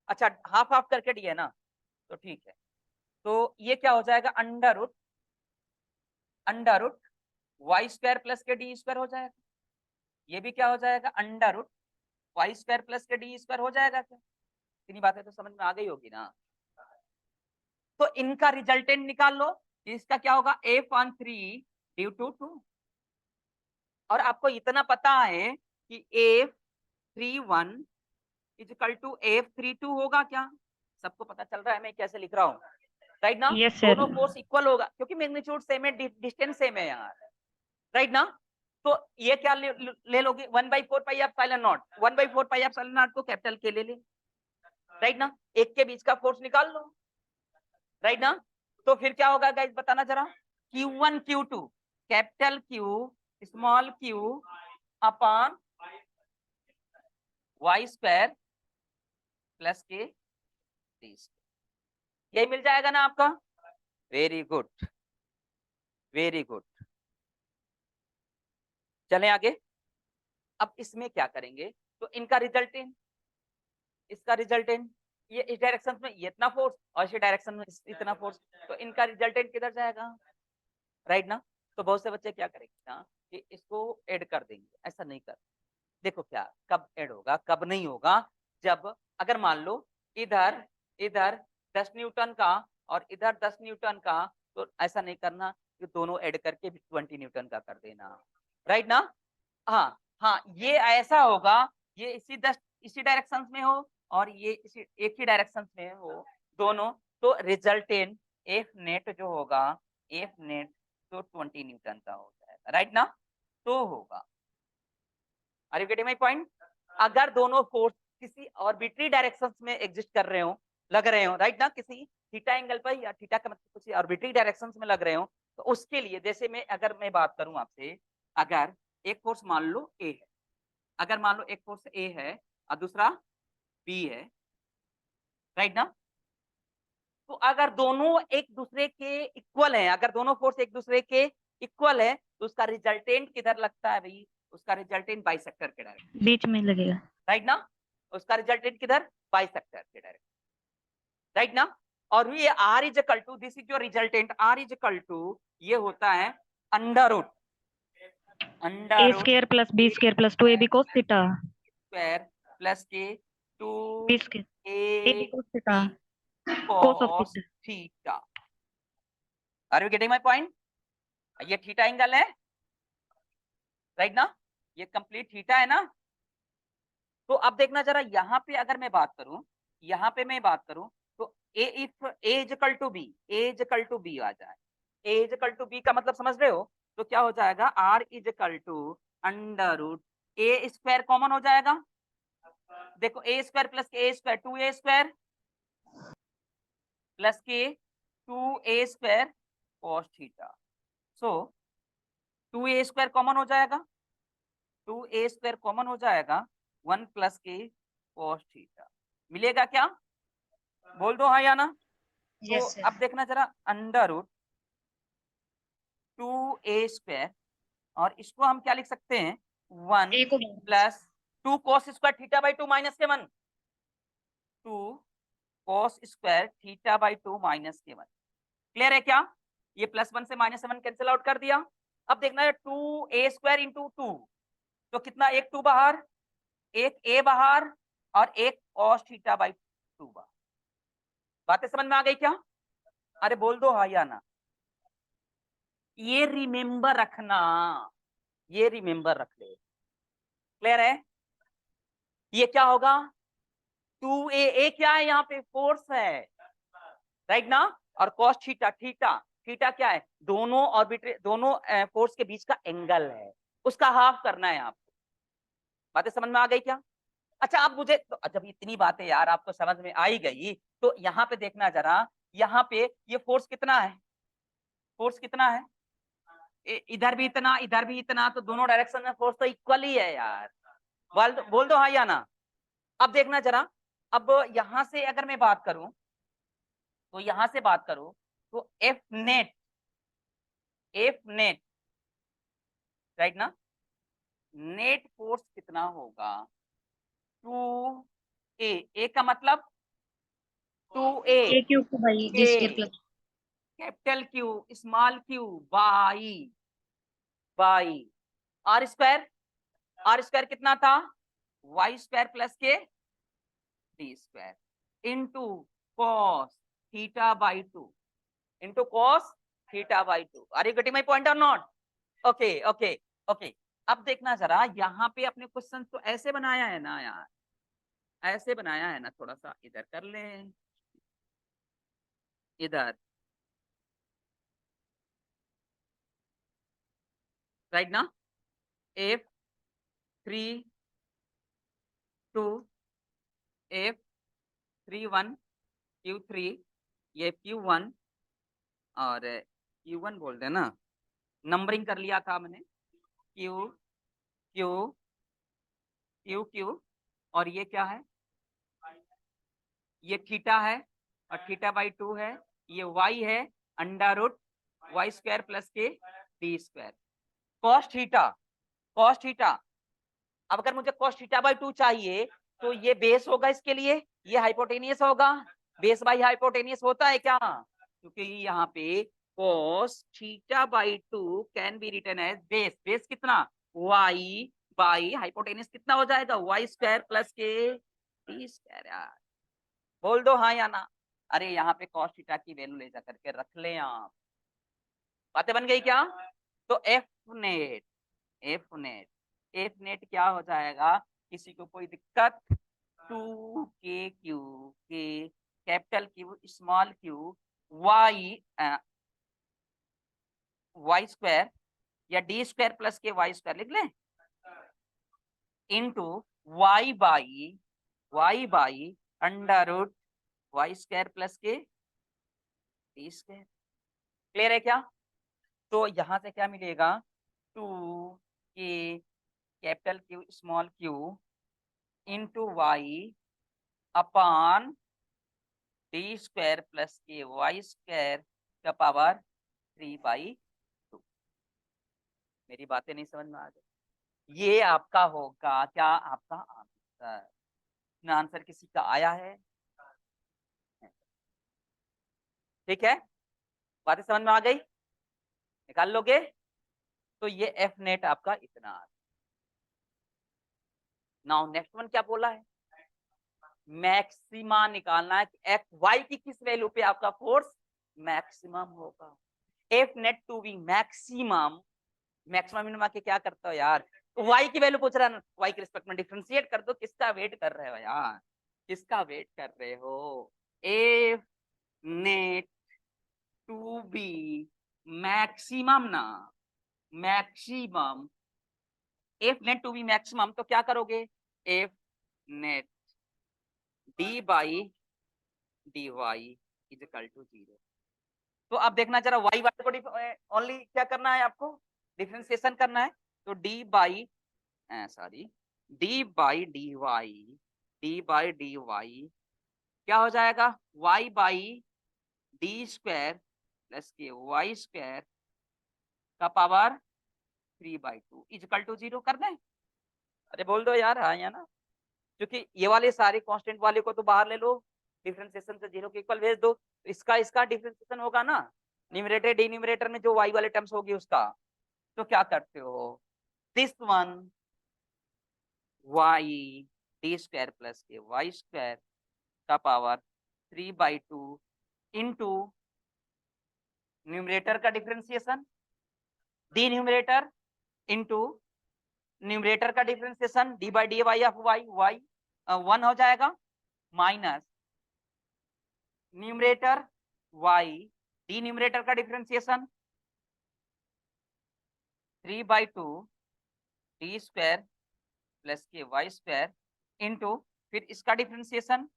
अच्छा हाफ हाफ करके d है ना, तो ठीक है, तो ये क्या हो जाएगा, अंडर रूट y² प्लस के d² हो जाएगा, ये भी क्या हो जाएगा, अंडर रूट y² प्लस के d² हो जाएगा क्या, इतनी बातें तो समझ में आ गई होगी ना, तो इनका रिजल्टेंट निकाल लो, इसका क्या होगा, F13 ड्यू टू 2, और आपको इतना पता है कि F31 इक्वल टू F32 होगा क्या, सबको पता चल रहा है मैं कैसे लिख रहा हूँ, राइट ना, Yes, sir. दोनों फोर्स इक्वल होगा क्योंकि मैग्नीट्यूड सेम है, डिस्टेंस सेम है यार, राइट ना, तो ये क्या ले लोगे, 1/4 pi epsilon naught, 1/4 pi epsilon not को कैपिटल के ले, राइट ना, एक के बीच का फोर्स निकाल लो, राइट ना, तो फिर क्या होगा गाइस बताना जरा, Q1 Q2 capital Q small q upon y² plus के d², यही मिल जाएगा ना आपका, वेरी गुड वेरी गुड, चलें आगे। अब इसमें क्या करेंगे, तो इनका रिजल्टेंट, इसका रिजल्टेंट, ये इस डायरेक्शन में ये इतना फोर्स और इस डायरेक्शन में इतना फोर्स, तो इनका रिजल्टेंट किधर जाएगा, राइट ना, तो बहुत से बच्चे क्या करेंगे ना कि इसको ऐड कर देंगे, ऐसा नहीं कर, देखो क्या कब ऐड होगा कब नहीं होगा, जब अगर मान लो इधर इधर 10 न्यूटन का और इधर 10 न्यूटन का, तो ऐसा नहीं करना कि दोनों ऐड करके 20 न्यूटन का कर देना, राइट ना, हाँ हाँ, ये ऐसा होगा, ये इसी डायरेक्शन में हो और ये इसी एक ही डायरेक्शन में हो दोनों, तो रिजल्टेंट एफ नेट जो होगा, एफ नेट तो 20 न्यूटन का हो जाएगा, राइट ना, तो होगा, are you getting my point, अगर दोनों फोर्स किसी आर्बिट्री डायरेक्शंस में एग्जिस्ट कर रहे हो, लग रहे हो, राइट ना, किसी थीटा एंगल पर या थीटा का मतलब किसी आर्बिट्री डायरेक्शंस में लग रहे हो, तो उसके लिए जैसे मैं बात करूं आपसे, अगर एक फोर्स मान लो ए है, अगर मान लो एक फोर्स ए है और दूसरा बी है, राइट ना, तो अगर दोनों एक दूसरे के इक्वल है, अगर दोनों फोर्स एक दूसरे के इक्वल है, तो उसका रिजल्टेंट किधर लगता है भाई, उसका रिजल्टेंट बाइसेक्टर के डायरेक्शन, बीच में लगेगा। राइट ना, उसका रिजल्टेंट किधर, बाइसेक्टर के डायरेक्शन, राइट ना, और ये r is equal to, this is your resultant, r is equal to, ये होता है under A square plus B square plus 2AB cos theta. Square plus के B square. AB A cos theta. Cos of cos theta. Theta, are you getting my point, ये theta angle है, right ना, ये complete theta है ना। तो अब देखना जरा, यहाँ पे अगर मैं बात करूं, यहाँ पे मैं बात करूं तो if A is equal to B, A is equal to B आ जाए, A is equal to B का मतलब समझ रहे हो, तो क्या हो जाएगा, R is equal to under root A square common हो जाएगा। देखो ए स्क्वायर प्लस के ए स्क्वायर, 2a स्क्वायर प्लस के 2a स्क्वायर कॉस थीटा। सो 2a स्क्वायर कॉमन हो जाएगा, 2a स्क्वायर कॉमन हो जाएगा, 1 प्लस के कॉस थीटा मिलेगा क्या, बोल दो हाँ या ना। तो यस सर। अब देखना जरा, अंडर रूट 2a स्क्वायर, और इसको हम क्या लिख सकते हैं, 1 ए को plus 2 cos square theta by 2 minus के 1, 2 cos square theta by 2 minus के 1। क्लियर है क्या, ये +1 से -1 कैंसिल आउट कर दिया। अब देखना है 2a स्क्वायर इंटू 2, तो कितना, एक 2 बाहर, एक a बाहर, और एक cos थीटा बाई 2 बाहर। बातें समझ में आ गई क्या, अरे बोल दो हाँ या ना। ये रिमेंबर रखना, ये रिमेंबर रख ले। क्लियर है, ये क्या होगा, 2a क्या है, यहाँ पे फोर्स है, राइट ना, और cos थीटा, थीटा थीटा क्या है, दोनों ऑर्बिट, दोनों फोर्स के बीच का एंगल है, उसका हाफ करना है आपको। बातें समझ में आ गई क्या। अच्छा अब मुझे तो, जब इतनी बातें यार आपको समझ में आई गई, तो यहाँ पे देखना जरा, यहाँ पे ये फोर्स कितना है, फोर्स कितना है, इधर भी इतना, इधर भी इतना, तो दोनों डायरेक्शन में फोर्स तो इक्वल ही है यार, बोल दो हाँ या ना। अब देखना जरा, अब यहां से अगर मैं बात करूं, तो यहां से बात करूं तो F net, F net, right ना, नेट फोर्स कितना होगा, 2a, का मतलब 2a ए क्यूब को by B square plus capital Q small Q by by R square, R square कितना था, वाई स्क्वायर प्लस के D square into cos theta by 2, into cos theta by 2। Are you getting my point और not, okay okay okay. अब देखना जरा, यहाँ पे अपने क्वेश्चन तो ऐसे बनाया है ना यार, ऐसे बनाया है ना, थोड़ा सा इधर कर लें, इधर, राइट ना, एफ 3 2 एफ 3 1 Q3, ये Q1 और Q1 बोल देना, नंबरिंग कर लिया था मैंने, Q Q Q Q, और ये क्या है, ये थीटा है और थीटा बाई 2 है, ये y है under root Y square plus के D square, cos theta, cos theta. अब अगर मुझे cos थीटा बाई 2 चाहिए, तो ये बेस होगा इसके लिए, ये हाइपोटेनियस होगा, बेस बाई हाइपोटेनियस होता है क्या, क्योंकि यहाँ पे cos theta by 2 can be written as base, base कितना, y बाई हाइपोटेनियस कितना हो जाएगा, वाई स्क्वायर प्लस के डी स्क्वायर। यार बोल दो हाँ या ना, अरे यहाँ पे cos थीटा की वैल्यू ले जा करके रख ले आप। बातें बन गई क्या, तो F net, F net, F net क्या हो जाएगा, किसी को कोई दिक्कत, 2k के capital Q small q Y Y square या डी स्क्वायर प्लस के वाई स्क्वायर लिख लें, into Y by under root Y square plus के डी स्क्वायर। क्लियर है क्या, तो यहां से क्या मिलेगा, 2k capital Q small q into Y upon D square plus के वाई स्क्वायर का पावर 3/2। मेरी बातें नहीं समझ में आ गई, ये आपका होगा क्या, आपका आंसर। आंसर किसी का आया है, ठीक है, बातें समझ में आ गई, निकाल लोगे, तो ये एफ नेट आपका इतना। नाउ नेक्स्ट वन क्या बोला है, मैक्सिमा निकालना है कि एफ वाई की किस वैल्यू पे आपका फोर्स मैक्सिमम होगा, F net to be maximum, maximum minimum के क्या करता हो यार, y की वैल्यू पूछ रहा है ना, y के रिस्पेक्ट में डिफरेंशिएट कर दो, किसका वेट कर रहे हो यार, किसका वेट कर रहे हो? A net to be maximum ना, maximum, F net to be maximum, तो क्या करोगे? F net D by D Y is equal to 0। तो अब देखना जरा y वाले को ओनली क्या करना है आपको? डिफरेंशिएशन करना है। तो D by sorry D by D Y, D by D Y क्या हो जाएगा? y by D square plus के वाई स्क्वायर का पावर 3/2 इज इक्वल टू 0 कर दें? अरे बोल दो यार हाँ या ना, क्योंकि ये वाले सारे कांस्टेंट वाले को तो बाहर ले लो, डिफरेंशिएशन से 0 के इक्वल भेज दो, तो इसका डिफरेंशिएशन होगा ना, न्यूमरेटर डिनोमिनेटर में जो y वाले टर्म्स होगी उसका। तो क्या करते हो? This one y D square plus के वाई स्क्वायर का पावर 3/2 इंटू न्यूमरेटर का डिफरेंशिएशन, डिनोमिनेटर इंटू न्यूमरेटर का differentiation, D by D Y of Y, Y 1 हो जाएगा, माइनस न्यूमरेटर y डिनोमिनेटर का डिफरेंशिएशन 3/2 डी स्क्वायर प्लस के Y square into फिर इसका डिफरेंशिएशन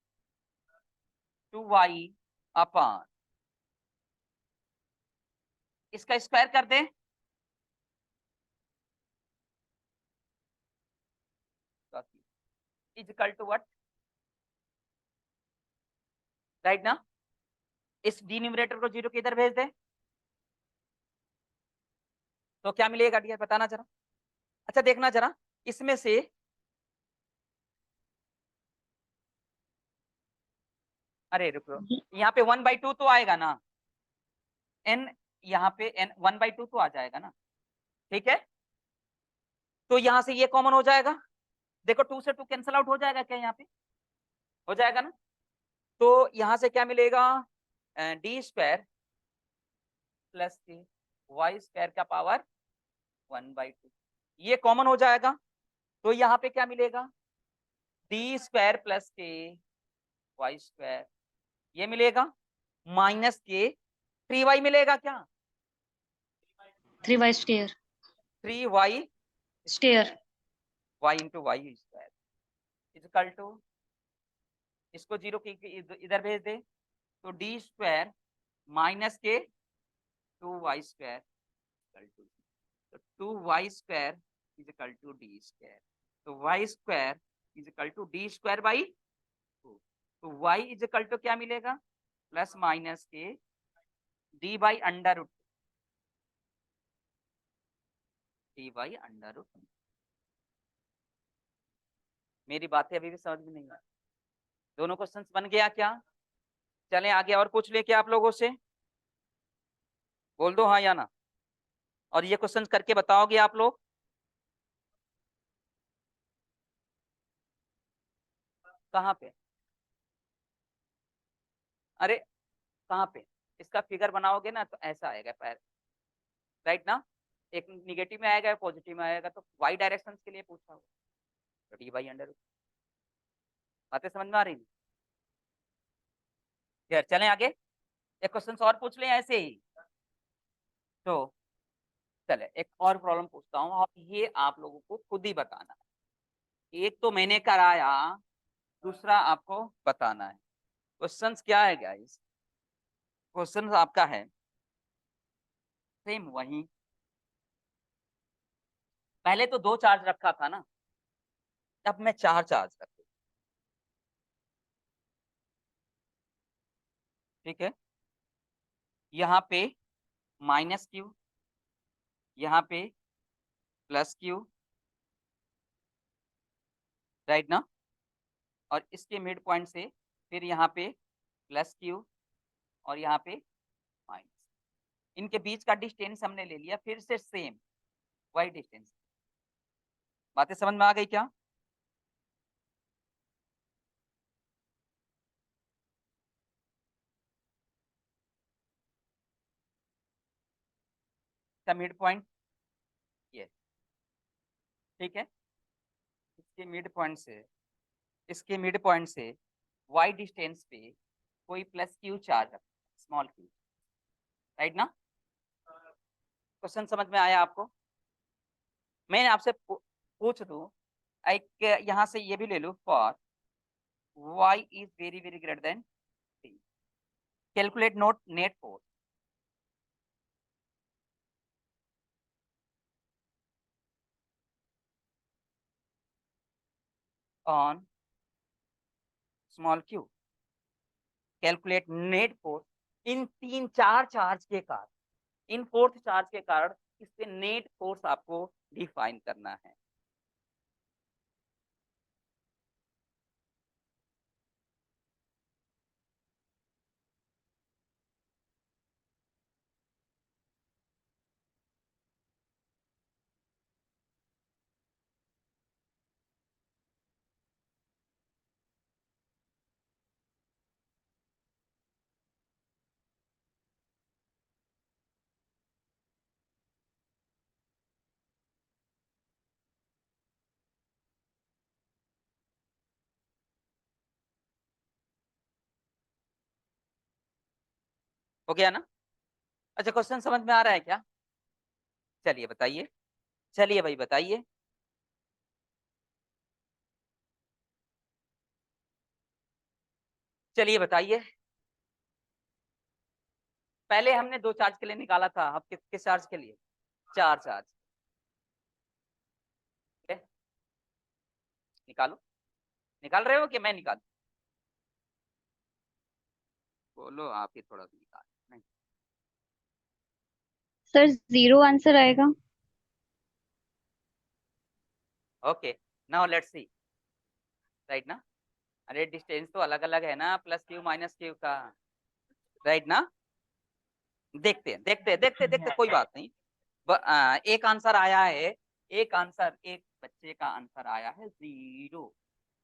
2y अपॉन इसका स्क्वायर कर दें, is equal to what? Right ना? इस डिनोमिनेटर को 0 के इधर भेज दे तो क्या मिलेगा डियर, बताना जरा। अच्छा देखना जरा, इसमें से अरे रुको, यहाँ पे 1/2 तो आएगा ना, n यहाँ पे n 1/2 तो आ जाएगा ना, ठीक है? तो यहाँ से ये कॉमन हो जाएगा, देखो 2 से 2 कैंसिल आउट हो जाएगा क्या? यहाँ पे हो जाएगा ना, तो यहाँ से क्या मिलेगा? डी स्क्वायर प्लस के वाई स्क्वायर का पावर 1/2, ये कॉमन हो जाएगा, तो यहाँ पे क्या मिलेगा? डी स्क्वायर प्लस के वाई स्क्वायर ये मिलेगा, माइनस के 3y मिलेगा क्या? 3y square 3y square y into Y square is equal to, इसको 0 की इधर भेज दे तो डी स्क्वायर माइनस के 2y स्क्वायर इक्वल टू, तो 2y square is equal to D square, तो y square is equal to D square by 2, तो y is equal to क्या मिलेगा? प्लस माइनस के D by under root, D by under root. मेरी बातें अभी भी समझ में नहीं आ, दोनों क्वेश्चंस बन गया क्या? चलें आगे और पूछ ले क्या आप लोगों से, बोल दो हाँ या ना, और ये क्वेश्चंस करके बताओगे आप लोग? कहाँ पे? अरे कहाँ पे? इसका फिगर बनाओगे ना तो ऐसा आएगा पैर, राइट ना? एक निगेटिव में आएगा पॉजिटिव में आएगा, तो वाई डायरेक्शन के लिए पूछा होगा, तो डी बाई अंडर। बातें समझ में आ रही? खैर चलें आगे, एक क्वेश्चन और पूछ लें ऐसे ही। तो चले एक और प्रॉब्लम पूछता हूँ, और ये आप लोगों को खुद ही बताना है, एक तो मैंने कराया, दूसरा आपको बताना है। क्वेश्चंस क्या है गाइस? क्वेश्चन आपका है सेम वही, पहले तो 2 चार्ज रखा था ना, अब मैं 4 चार्ज रखू, ठीक है? यहाँ पे माइनस क्यू, यहाँ पे प्लस क्यू, राइट ना? और इसके मिड पॉइंट से फिर यहाँ पे प्लस क्यू और यहाँ पे माइनस, इनके बीच का डिस्टेंस हमने ले लिया, फिर से सेम वही डिस्टेंस। बातें समझ में आ गई क्या? मिड पॉइंट ये, ठीक है, इसके मिड पॉइंट से y डिस्टेंस पे कोई प्लस क्यू चार्ज रखता है, स्मॉल क्यू, राइट ना। क्वेश्चन समझ में आया आपको? मैं आपसे पूछ दूं, एक यहां से ये भी ले लो, for y is very very greater than 3, calculate note net force. On small Q, calculate net force in 3-4 charge के कारण, इन 4th चार्ज के कारण इस पे नेट फोर्स आपको डिफाइन करना है। हो गया ना? अच्छा, क्वेश्चन समझ में आ रहा है क्या? चलिए बताइए, चलिए भाई बताइए। चलिए बताइए, पहले हमने 2 चार्ज के लिए निकाला था, अब किस चार्ज के लिए? 4 चार्ज। निकालो, निकाल रहे हो कि मैं निकालूं? बोलो आप ही थोड़ा सा निकाल। नहीं, सर 0 आंसर आएगा। Okay, now let's see, right ना। अरे डिस्टेंस तो अलग अलग है ना, प्लस क्यू माइनस क्यू का, राइट ना। देखते हैं, देखते हैं, कोई बात नहीं। एक आंसर आया है, एक बच्चे का आंसर आया है 0,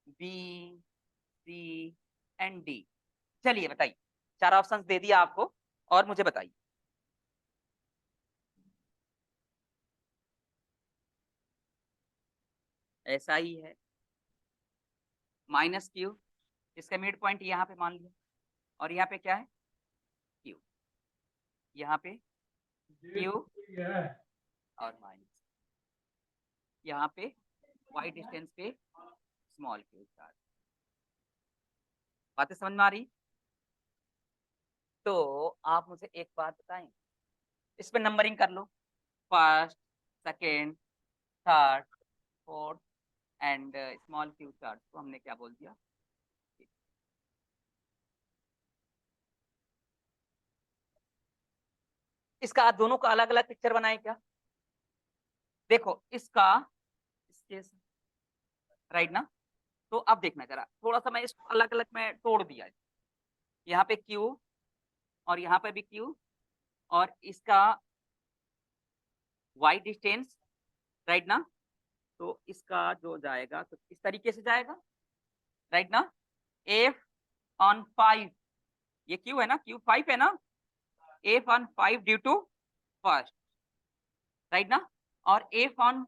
बी, सी एंड डी। चलिए बताइए, 4 ऑप्शंस दे दिया आपको, और मुझे बताइए। ऐसा ही है, माइनस क्यू, इसका मिड पॉइंट यहाँ पे मान लिया, और यहाँ पे क्या है? क्यू, यहाँ पे क्यू और माइनस, यहाँ पे y डिस्टेंस पे स्मॉल क्यू चार्ज। बातें समझ में आ रही? तो आप मुझे एक बात बताएं, इस पे नंबरिंग कर लो, first, second, third, fourth and small Q charge को हमने क्या बोल दिया? इसका दोनों का अलग अलग पिक्चर बनाए क्या? देखो इसका, इसके, राइट ना। तो अब देखना जरा, थोड़ा सा मैं इसको अलग अलग में तोड़ दिया है, यहाँ पे क्यू और यहाँ पे भी क्यू, और इसका y डिस्टेंस, राइट ना। तो इसका जो जाएगा तो इस तरीके से जाएगा, राइट ना। f on 5, ये q है ना, q 5 है ना, f on 5 due to first, right ना। और f on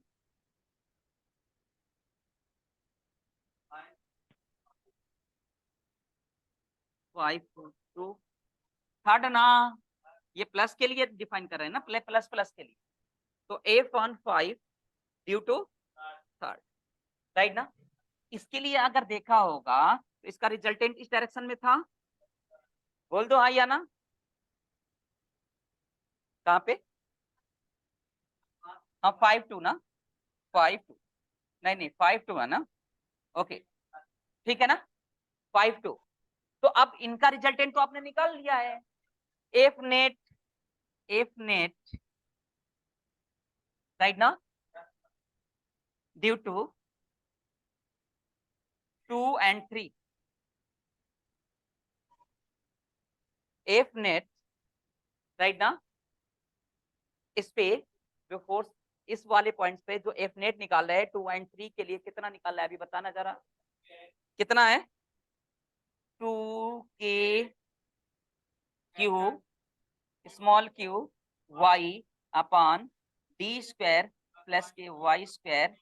5 टू थर्ड ना, ये प्लस के लिए डिफाइन कर रहे हैं ना, प्लस प्लस के लिए। तो f on 5 due to third, right ना। इसके लिए अगर देखा होगा तो इसका रिजल्टेंट इस डायरेक्शन में था, बोल दो हाँ या ना। कहाँ पे? हाँ 5-2 ना, 5-2, नहीं नहीं 5-2 है ना, ओके, ठीक है ना, 5-2। तो अब इनका रिजल्टेंट तो आपने निकाल लिया है, F net, F net, right ना, due to 2 and 3, F net, right ना। इस पे जो फोर्स इस वाले पॉइंट्स पे जो एफ नेट निकाल रहा है 2 and 3 के लिए कितना निकाल रहा है अभी बताना जरा, कितना है? 2k Q small Q y upon D square plus के वाई स्क्वायर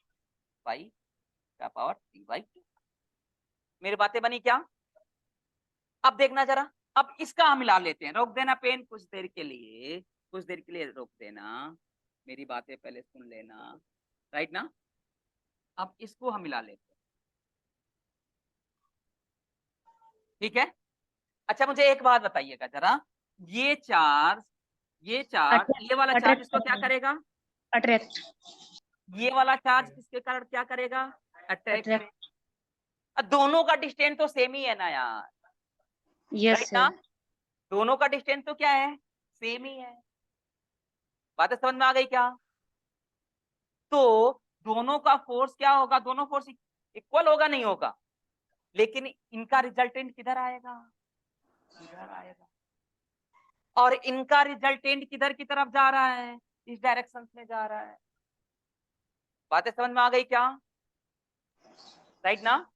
वाई का पावर 3/2। मेरी बातें बनी क्या? अब देखना जरा, अब इसका हम मिला लेते हैं। रोक देना पेन कुछ देर के लिए, कुछ देर के लिए रोक देना, मेरी बातें पहले सुन लेना, राइट ना। अब इसको हम मिला लेते हैं, ठीक है। अच्छा मुझे एक बात बताइएगा जरा, ये चार्ज ये वाला चार्ज इसको क्या करेगा? अट्रैक्ट। ये वाला चार्ज किसके कारण क्या करेगा? अट्रैक्ट। अट्रैक्ट। दोनों का डिस्टेंस तो सेम ही है ना यार, यस राइट ना। सर। दोनों का डिस्टेंस तो क्या है? सेम ही है। बात समझ में आ गई क्या? तो दोनों का फोर्स क्या होगा? दोनों फोर्स इक्वल होगा? नहीं होगा, लेकिन इनका रिजल्टेंट किधर आएगा? इधर आएगा। और इनका रिजल्टेंट किधर की तरफ जा रहा है? इस डायरेक्शन में जा रहा है। बातें समझ में आ गई क्या? राइट ना।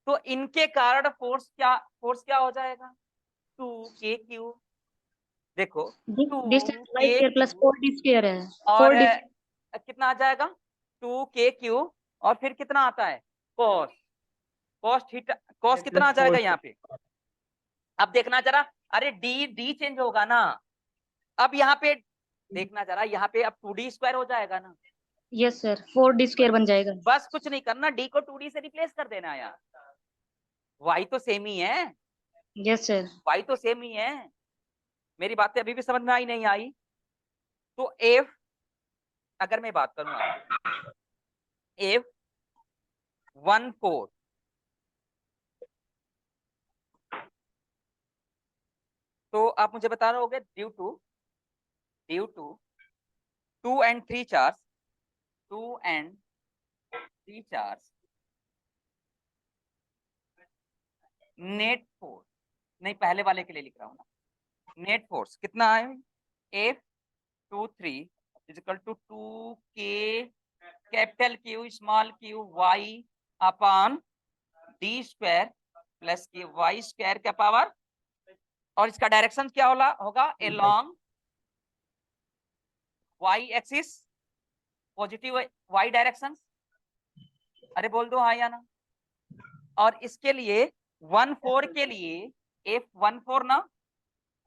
तो इनके कारण फोर्स क्या हो जाएगा? 2kq। देखो distance Y square plus 2kq 4d square है। और 4d। कितना आ जाएगा? 2kq और फिर कितना आता है? कॉस। कॉस थीटा, कॉस कितना आ जाएगा यहाँ पे? अब देखना जरा, अरे डी डी चेंज होगा ना। अब यहाँ पे देखना जरा, यहाँ पे अब 2d² हो जाएगा ना। यस सर, 4d स्क्वायर बन जाएगा। बस कुछ नहीं करना, डी को 2d से रिप्लेस कर देना यार। वाई तो सेम ही है, यस सर। वाई तो सेम ही है। मेरी बातें अभी भी समझ में आई नहीं आई? तो एफ, अगर मैं बात करूं एफ 1/4, तो आप मुझे बता रहे होगे due to 2 and 3 charge, 2 and 3 charge, net force, नहीं पहले वाले के लिए लिख रहा हूं ना, नेट फोर्स कितना है? F23 is equal to 2k capital Q small q y upon d² plus के y² का पावर, और इसका डायरेक्शन क्या होगा? Along y axis, positive y direction. अरे बोल दो हाँ या ना। और इसके लिए 1/4 के लिए F14 ना,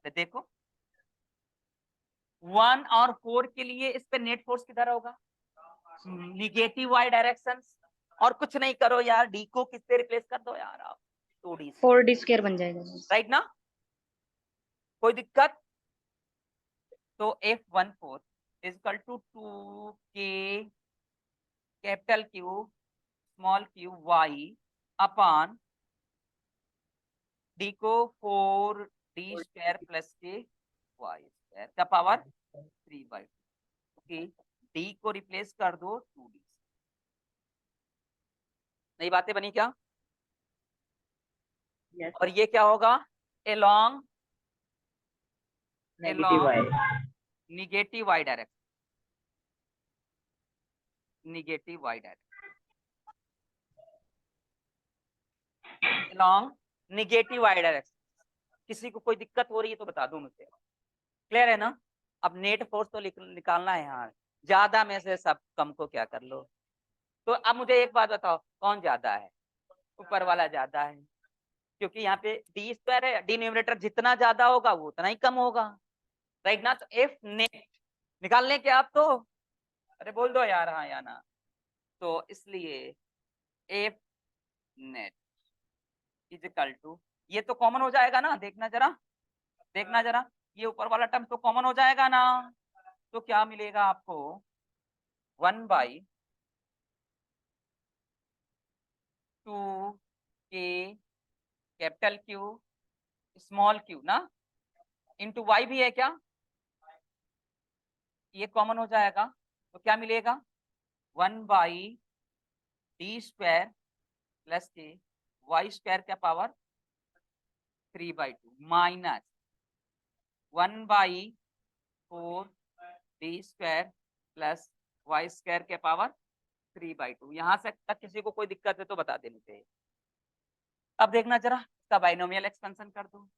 तो देखो 1 और 4 के लिए इस पे नेट फोर्स किधर होगा? Negative y direction. और कुछ नहीं करो यार, डी को किससे रिप्लेस कर दो यार आप? 2d से। 4d स्क्वायर बन जाएगा। राइट ना, कोई दिक्कत? तो F14 is equal to 2k capital Q small q y upon D को 4d² प्लस के y² का पावर 3/2। ओके, डी को रिप्लेस कर दो 2d। नई बातें बनी क्या? Yes. और ये क्या होगा? along Negative y. Negative y direction, negative y direction, along negative y direction. किसी को कोई दिक्कत हो रही है तो बता दो मुझसे। क्लियर है ना? अब नेट फोर्स तो निकालना है यहाँ, ज्यादा में से सब कम को क्या कर लो। तो अब मुझे एक बात बताओ, कौन ज्यादा है? ऊपर वाला ज्यादा है, क्योंकि यहाँ पे d² है, डिनोमिनेटर जितना ज्यादा होगा वो उतना ही कम होगा, राइट ना। तो एफ नेट निकालने के आप तो, अरे बोल दो यार हाँ या ना। तो इसलिए एफ नेट इजिकल टू, ये तो कॉमन हो जाएगा ना, देखना जरा, देखना जरा, ये ऊपर वाला टर्म तो कॉमन हो जाएगा ना। तो क्या मिलेगा आपको? 1/2 k capital Q small q ना, इंटू y भी है क्या? ये कॉमन हो जाएगा, तो क्या मिलेगा? 1/d² प्लस के y² का power 3/2 minus 1/4d² plus y² के पावर 3/2। यहां से तक किसी को कोई दिक्कत है तो बता देनी चाहिए। अब देखना जरा, इसका बाइनोमियल एक्सपेंशन कर दो,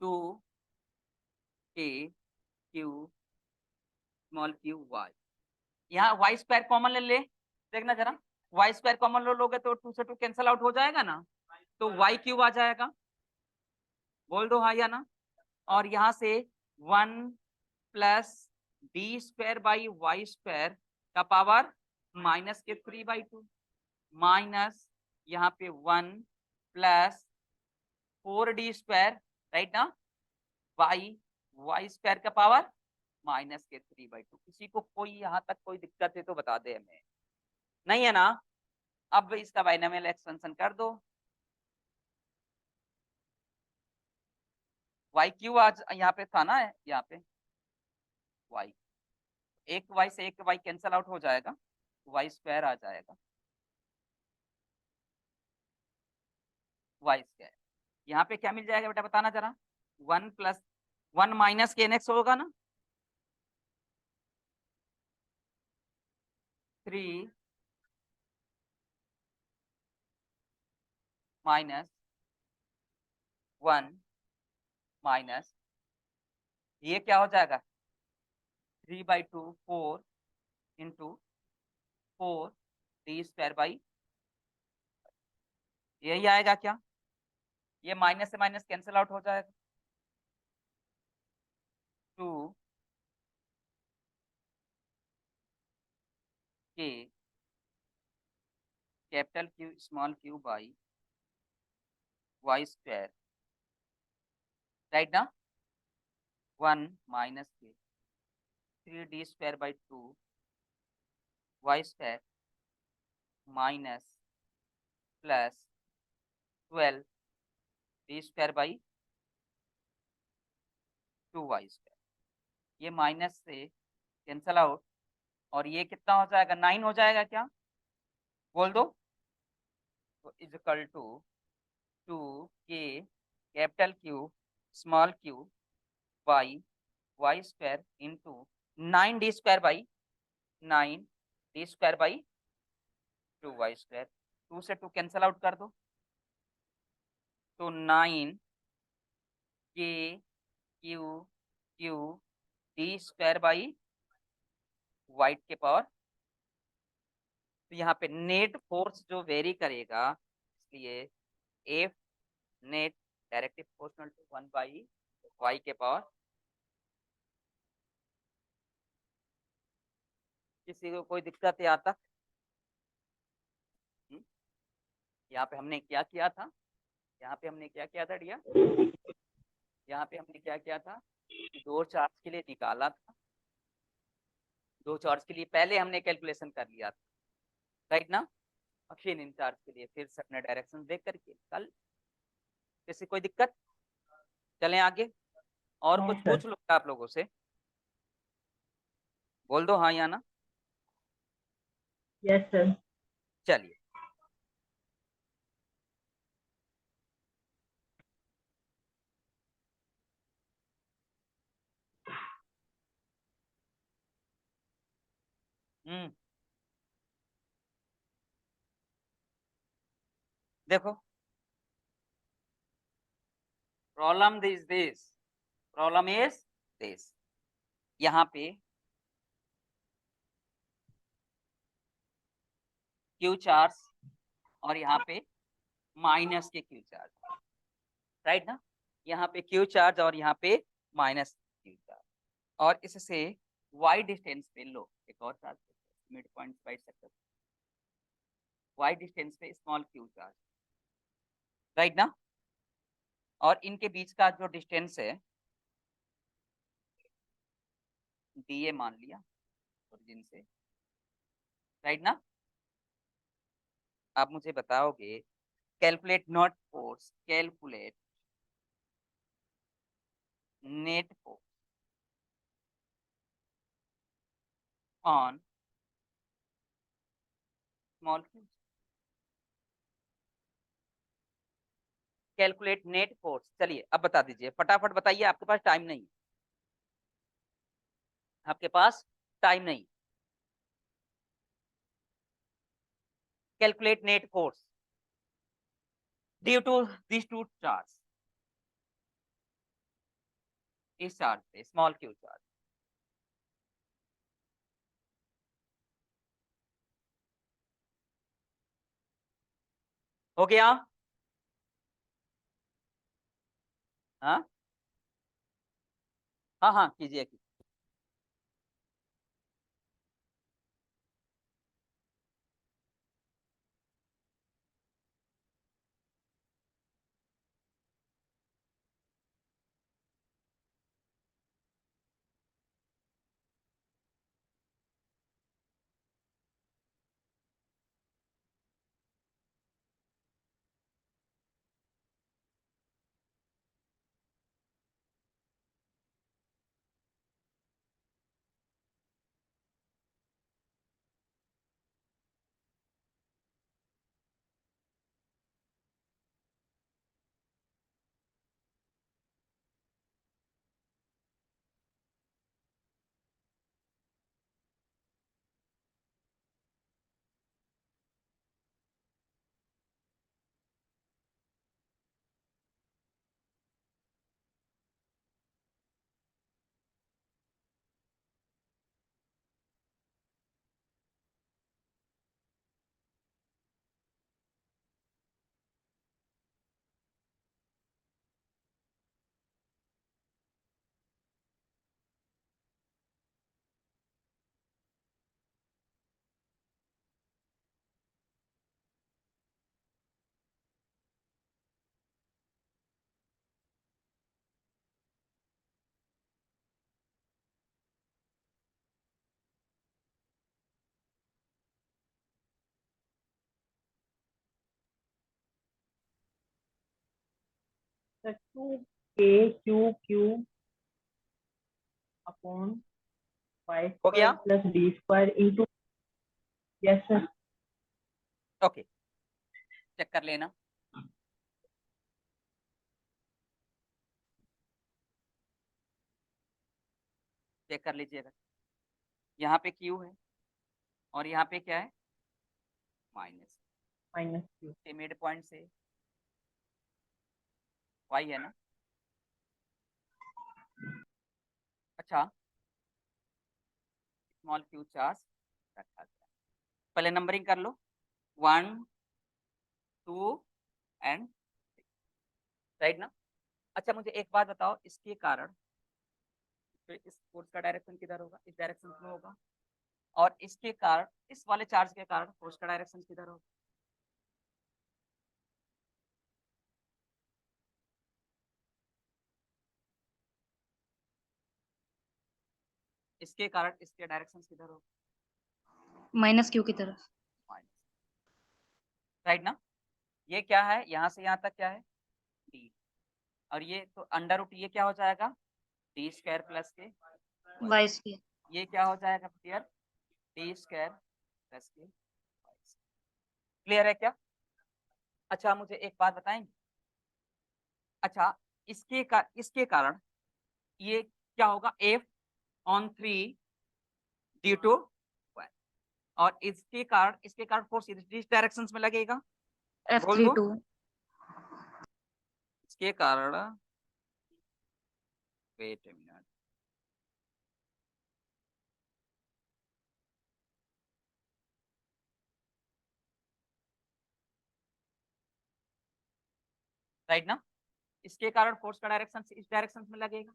2k q small q y यहाँ वाई स्क्वायर कॉमन ले देखना जरा, वाई स्क्वायर कॉमन लोगे तो 2 से 2 कैंसिल आउट हो जाएगा ना, तो वाई क्यूब आ जाएगा, बोल दो हाँ या ना। और यहाँ से 1 plus D square by Y square का पावर माइनस के 3/2 माइनस यहाँ पे 1 प्लस 4d स्क्वायर, राइट ना, वाई स्क्वायर का पावर माइनस के 3/2। किसी को कोई यहाँ तक कोई दिक्कत है तो बता दे हमें, नहीं है ना। अब इसका बाइनोमियल एक्सपेंशन कर दो, वाई क्यू आज यहाँ पे था ना, यहाँ पे वाई, एक वाई से एक वाई कैंसल आउट हो जाएगा, वाई स्क्वायर आ जाएगा, वाई स्क्वायर। यहाँ पे क्या मिल जाएगा बेटा बताना जरा, 1 प्लस 1 माइनस के एनएक्स होगा ना, 3 माइनस 1 माइनस, ये क्या हो जाएगा 3/2 4 इंटू 4 डी स्क्वायर बाई, यही आएगा क्या, ये माइनस से माइनस कैंसिल आउट हो जाएगा, 2 K capital Q small Q by Y square, right ना, 1 माइनस के 3d square by 2 Y square minus plus 12 D square by 2 Y square, ये माइनस से कैंसल आउट, और ये कितना हो जाएगा 9 हो जाएगा क्या, बोल दो, तो is equal to 2 K capital Q small Q by Y square into 9d square by 9d square by 2 Y square, 2 से 2 कैंसल आउट कर दो, तो 9 K Q Q D square by वाइट के पावर, तो यहाँ पे नेट फोर्स जो वेरी करेगा, इसलिए F net directly proportional to 1 by Y के पावर। किसी को कोई दिक्कत है यहाँ तक? यहाँ पे हमने क्या किया था, यहाँ पे हमने क्या किया था डिया, यहाँ पे हमने क्या किया था, दो चार्ज के लिए निकाला था, दो चार्ज के लिए पहले हमने कैलकुलेशन कर लिया था, राइट ना, और फिर इन चार्ज के लिए फिर से अपने डायरेक्शन देख करके कल, किसी कोई दिक्कत, चलें आगे, और कुछ पूछ लो आप लोगों से, बोल दो हाँ या ना। Yes sir. चलिए देखो, problem is this, problem is this, यहाँ पे क्यू चार्ज और यहाँ पे minus K Q charge, right ना, यहाँ पे क्यू चार्ज और यहाँ पे माइनस क्यू चार्ज, और इससे वाई डिस्टेंस पे लो एक और charge mid point bisector, Y distance पे स्मॉल क्यू चार्ज, राइट ना, और इनके बीच का जो डिस्टेंस है डी ए मान लिया ओरिजिन से, राइट ना। आप मुझे बताओगे calculate not force, calculate net force on small Q, calculate net force, चलिए अब बता दीजिए फटाफट बताइए, आपके पास टाइम नहीं, आपके पास टाइम नहीं, calculate net force due to this two charge, इस चार्ज पे स्मॉल क्यू चार्ज, हो गया? हाँ हाँ हाँ कीजिए। The 2KQQ upon y हो गया? square plus b square into, yes sir, okay, check कर लेना। चेक कर लीजिएगा, यहाँ पे Q है और यहाँ पे क्या है, माइनस minus q. के मिड पॉइंट से y है ना। अच्छा, स्मॉल q चार्ज रखा गया। पहले नंबरिंग कर लो, 1 2 एंड राइट ना। अच्छा मुझे एक बात बताओ, इसके कारण तो इस फोर्स का डायरेक्शन किधर होगा, इस डायरेक्शन में होगा, और इसके कारण इस वाले चार्ज के कारण फोर्स का डायरेक्शन किधर होगा। इसके कारण इसके डायरेक्शन किधर होगा, माइनस क्यू की तरफ। राइट ना। ये क्या है, यहाँ से यहाँ तक क्या है टी, और ये तो अंडर रूट ये क्या हो जाएगा टी स्क्वायर प्लस के वाई स्क्वायर। ये क्या हो जाएगा क्लियर, टी स्क्वायर प्लस के। क्लियर है क्या? अच्छा मुझे एक बात बताएंगे, अच्छा इसके कारण ये क्या होगा, एफ ऑन 3 ड्यू टू, और इसके कारण फोर्स इस डायरेक्शन में लगेगा, बोल दो। F32। इसके कारण वेट ए मिनट, राइट ना। इसके कारण फोर्स का डायरेक्शन इस डायरेक्शन में लगेगा।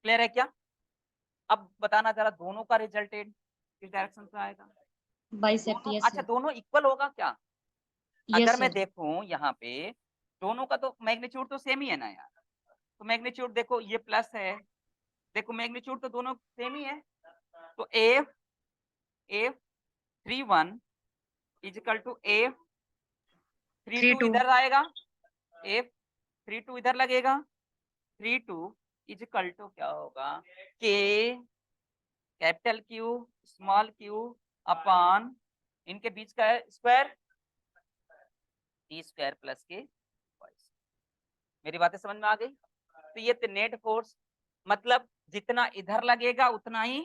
क्लियर है क्या? अब बताना जरा, दोनों का रिजल्टेंट किस डायरेक्शन से आएगा, बाइसेप्ट। दोनों, यस अच्छा सर। दोनों इक्वल होगा क्या? यस अगर मैं सर। देखूं यहाँ पे दोनों का तो मैग्नीट्यूड तो सेम ही है ना यार, तो मैग्नीट्यूड देखो ये प्लस है, देखो मैग्नीट्यूड तो दोनों सेम ही है, तो F F 31 is equal to F 32 32। इधर आएगा, एफ 32 इधर लगेगा, 32 इजिकल टू क्या होगा, के capital Q small Q upon इनके बीच का है स्क्वायर, टी स्क्वायर प्लस के। मेरी बातें समझ में आ गई? तो ये नेट फोर्स मतलब जितना इधर लगेगा उतना ही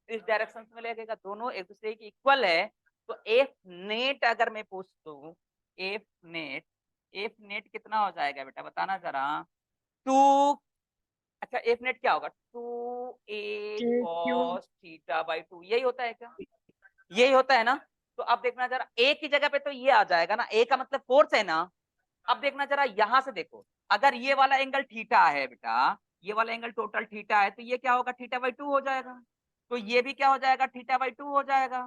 इस डायरेक्शन में लगेगा, दोनों एक दूसरे की इक्वल है। तो एफ नेट अगर मैं पूछ दूं, एफ नेट, एफ नेट कितना हो जाएगा बेटा बताना जरा, 2, अच्छा एफ नेट क्या होगा, 2a cos थीटा बाई 2, यही होता है क्या, यही होता है ना। तो तो अब देखना जरा, ए की जगह पे तो ये आ जाएगा ना, ए का मतलब फोर्स है ना। अब देखना जरा यहां से देखो, अगर ये वाला एंगल थीटा है बेटा, ये वाला एंगल टोटल थीटा है, तो ये क्या होगा, थीटा बाई 2 हो जाएगा। तो ये भी क्या हो जाएगा, थीटा बाई 2 हो जाएगा।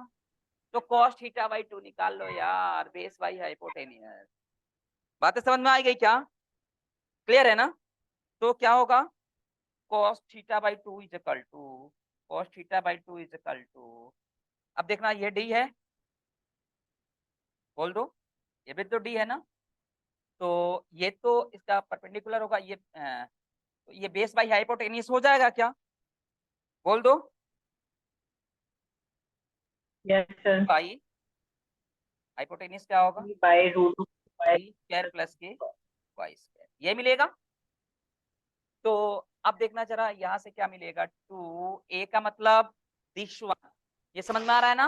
तो कॉस थीटा बाई 2 निकाल लो यार, बेस बाई हाइपोटेनियस। बातें समझ में आ गई क्या, क्लियर है ना। तो क्या होगा, cos theta by 2 is equal to, cos theta by 2 is equal to, अब देखना ये डी है, बोल दो, ये भी तो डी है ना। तो ये तो इसका परपेंडिकुलर होगा, ये तो ये बेस बाई हाइपोटेनियस हो जाएगा क्या, बोल दो। Yes, sir. बाई हाइपोटेनियस क्या होगा, By root of y. D square plus के वाई स्क्वायर, ये मिलेगा। तो अब देखना जरा यहाँ से क्या मिलेगा, 2a का मतलब दिस वन, ये समझ में आ रहा है ना,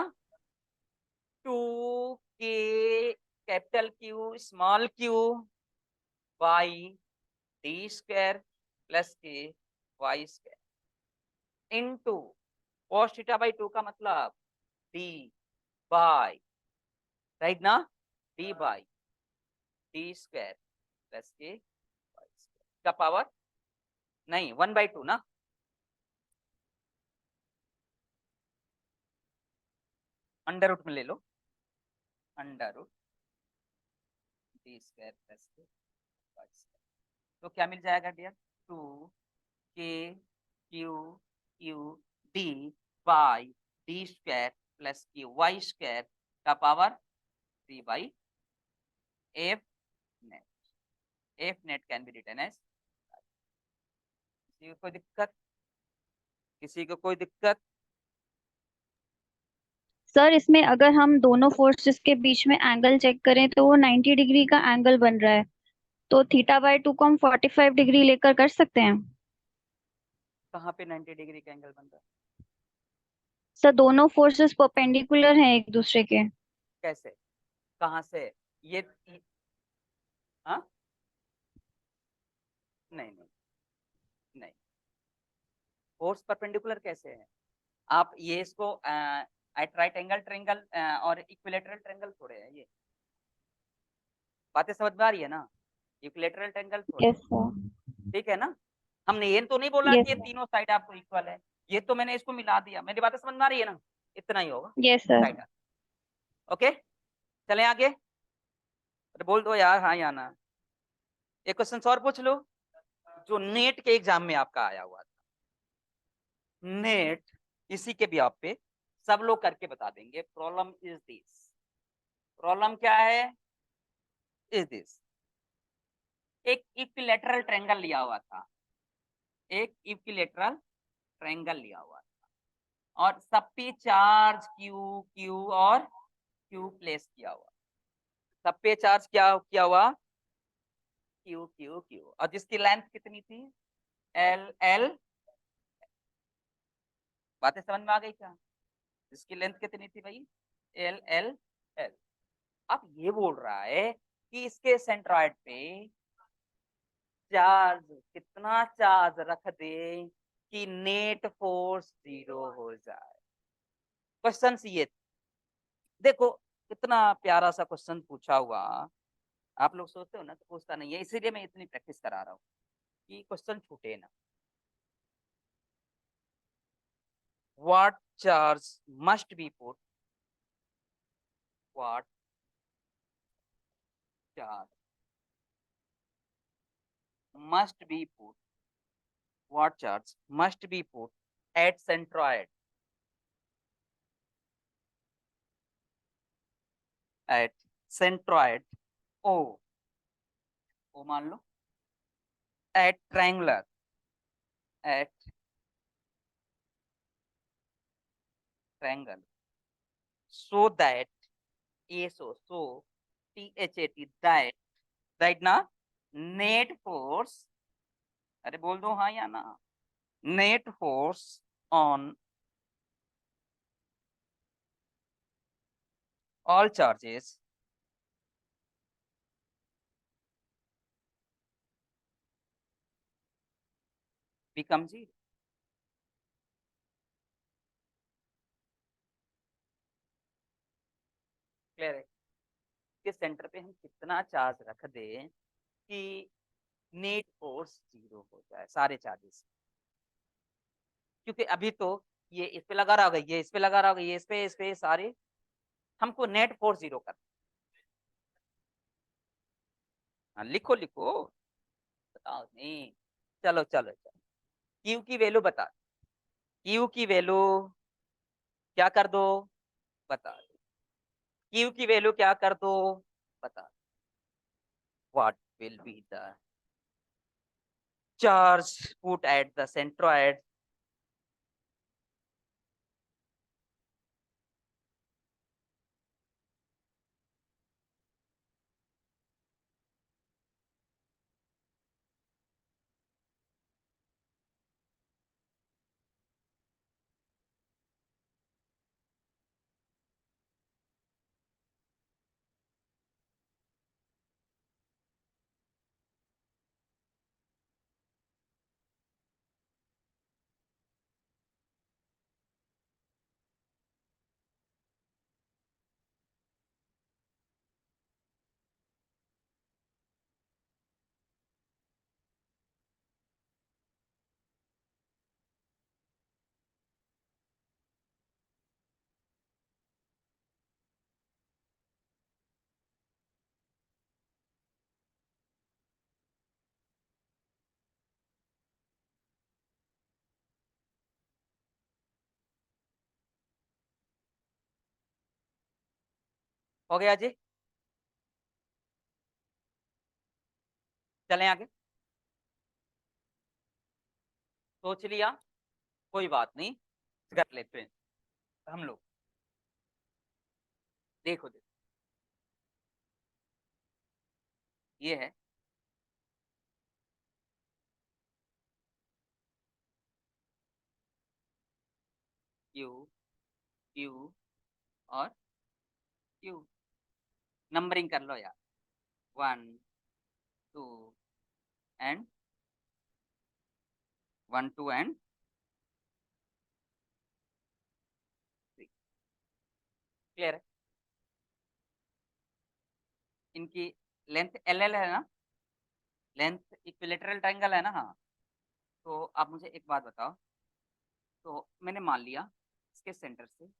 2k capital Q small Q by D square plus के Y square into cos theta by 2 का मतलब डी बाई, राइट ना, D by D square plus के वाई स्क्वायर का पावर नहीं 1/2 ना, अंडर रूट में ले लो, under root D square plus के वाई स्क्वायर। तो क्या मिल जाएगा dear, 2k Q Q D by D square plus K Y square का power 3 F net, F net can be written as, किसी को कोई दिक्कत, किसी को कोई दिक्कत। सर इसमें अगर हम दोनों फोर्सेस के बीच में एंगल चेक करें तो वो 90 डिग्री का एंगल बन रहा है, तो थीटा बाय 2 को हम 45 डिग्री लेकर कर सकते हैं। कहाँ पे 90 डिग्री का एंगल बन रहा है, सर दोनों फोर्सेस परपेंडिकुलर हैं एक दूसरे के। कैसे, कहाँ से, ये हाँ, नहीं नहीं नहीं, फोर्स परपेंडिकुलर कैसे है, आप ये इसको एट राइट एंगल ट्रायंगल और इक्विलेटरल ट्रायंगल थोड़े है ये, बातें समझ में आ रही है ना, इक्विलेटरल ट्रायंगल थोड़े यस है, सर। ठीक है ना। हमने ये तो नहीं बोला यस कि ये सर। तीनों साइड आपको इक्वल है, ये तो मैंने इसको मिला दिया, मेरी बातें समझ में आ रही है ना, इतना ही होगा यस सर। साइड। ओके, चलें आगे, अरे बोल दो यार हाँ या ना। एक क्वेश्चन और पूछ लो, जो नेट के एग्जाम में आपका आया हुआ था, नेट इसी के भी आप पे सब लोग करके बता देंगे। प्रॉब्लम इज दिस, प्रॉब्लम क्या है, इज दिस, एक इक्विलेटरल ट्रायंगल लिया हुआ था, एक इक्विलेटरल ट्रायंगल लिया हुआ था और सब पे चार्ज क्यू क्यू और क्यू प्लेस किया हुआ, सब पे चार्ज क्या किया हुआ, क्यू क्यू क्यू, और जिसकी लेंथ कितनी थी, एल एल, बातें समझ में आ गई क्या, जिसकी लेंथ कितनी थी भाई, एल एल एल। अब ये बोल रहा है कि इसके सेंट्रॉइड पे चार्ज, कितना चार्ज रख दे कि नेट फोर्स 0 हो जाए। क्वेश्चन ये देखो, कितना प्यारा सा क्वेश्चन पूछा हुआ, आप लोग सोचते हो ना तो पूछता नहीं है, इसीलिए मैं इतनी प्रैक्टिस करा रहा हूँ कि क्वेश्चन छूटे ना। What charge must be put, what charge must be put, what charge must be put at centroid, at centroid O, O मान लो, at triangular, at triangle, so that so THAT, that, right ना, net force, अरे बोल दो हाँ या ना, net force on all charges becomes 0। Clear है कि सेंटर पे हम कितना चार्ज रख दें कि नेट फोर्स 0 हो जाए सारे चार्जेस, क्योंकि अभी तो ये इस पे लगा रहा होगा, ये इस पे लगा रहा होगा, ये इस पे सारे, हमको नेट फोर्स 0 कर। हाँ, लिखो लिखो, बताओ नहीं, चलो चलो चलो, क्यू की वैल्यू बता, क्यू की वैल्यू क्या कर दो, बता दो, क्यू की वैल्यू क्या कर दो, बता दो, what will be the charge put at the centroid हो गया जी। चलें आगे, सोच लिया, कोई बात नहीं, कर लेते हैं हम लोग। देखो देखो, ये है क्यू, क्यू और क्यू, नंबरिंग कर लो यार, 1 2 एंड 1 2 एंड 3, क्लियर है। इनकी लेंथ एल एल है ना, लेंथ इक्विलेटरल ट्रायंगल है ना, हाँ। तो आप मुझे एक बात बताओ, तो मैंने मान लिया इसके सेंटर से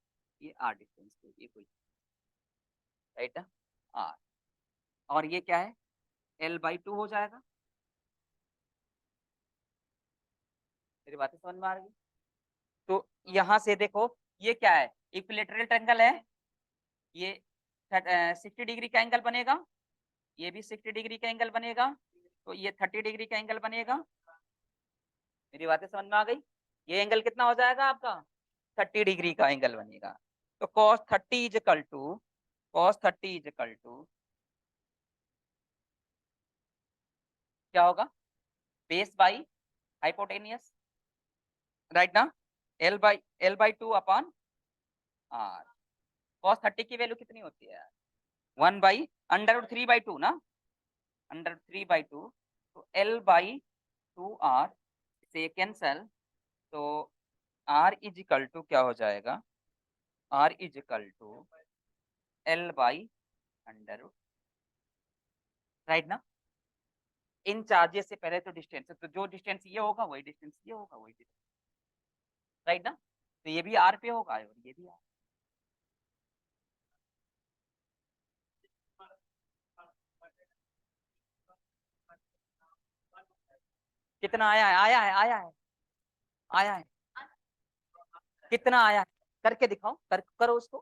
ये आर डिस्टेंस पे ये कोई, राइट है, आर, और ये क्या है, L/2 हो जाएगा। मेरी बातें समझ में आ रही है? तो यहाँ से देखो ये क्या है, इक्विलेटरल ट्रायंगल है, ये 60 डिग्री का एंगल बनेगा, ये भी 60 डिग्री का एंगल बनेगा, तो ये 30 डिग्री का एंगल बनेगा। मेरी बातें समझ में आ गई? ये एंगल कितना हो जाएगा आपका, 30 डिग्री का एंगल बनेगा। तो cos 30 is equal to, cos 30 is equal to क्या होगा, बेस बाई हाइपोटेनियस, राइट ना, L/2 अपॉन आर। cos 30 की वैल्यू कितनी होती है, 1/√3/2 ना, √3/2, तो L/2R से कैंसल, तो R इज इक्वल टू क्या हो जाएगा, R is equal to L/√, right ना। इन चार्जेस से पहले तो डिस्टेंस है, तो जो डिस्टेंस ये होगा वही डिस्टेंस ये होगा, वही डिस्टेंस, राइट ना। तो ये भी R पे होगा और ये भी R। कितना आया है, आया है, आया है, आया है, कितना आया है, करके दिखाओ, करो उसको,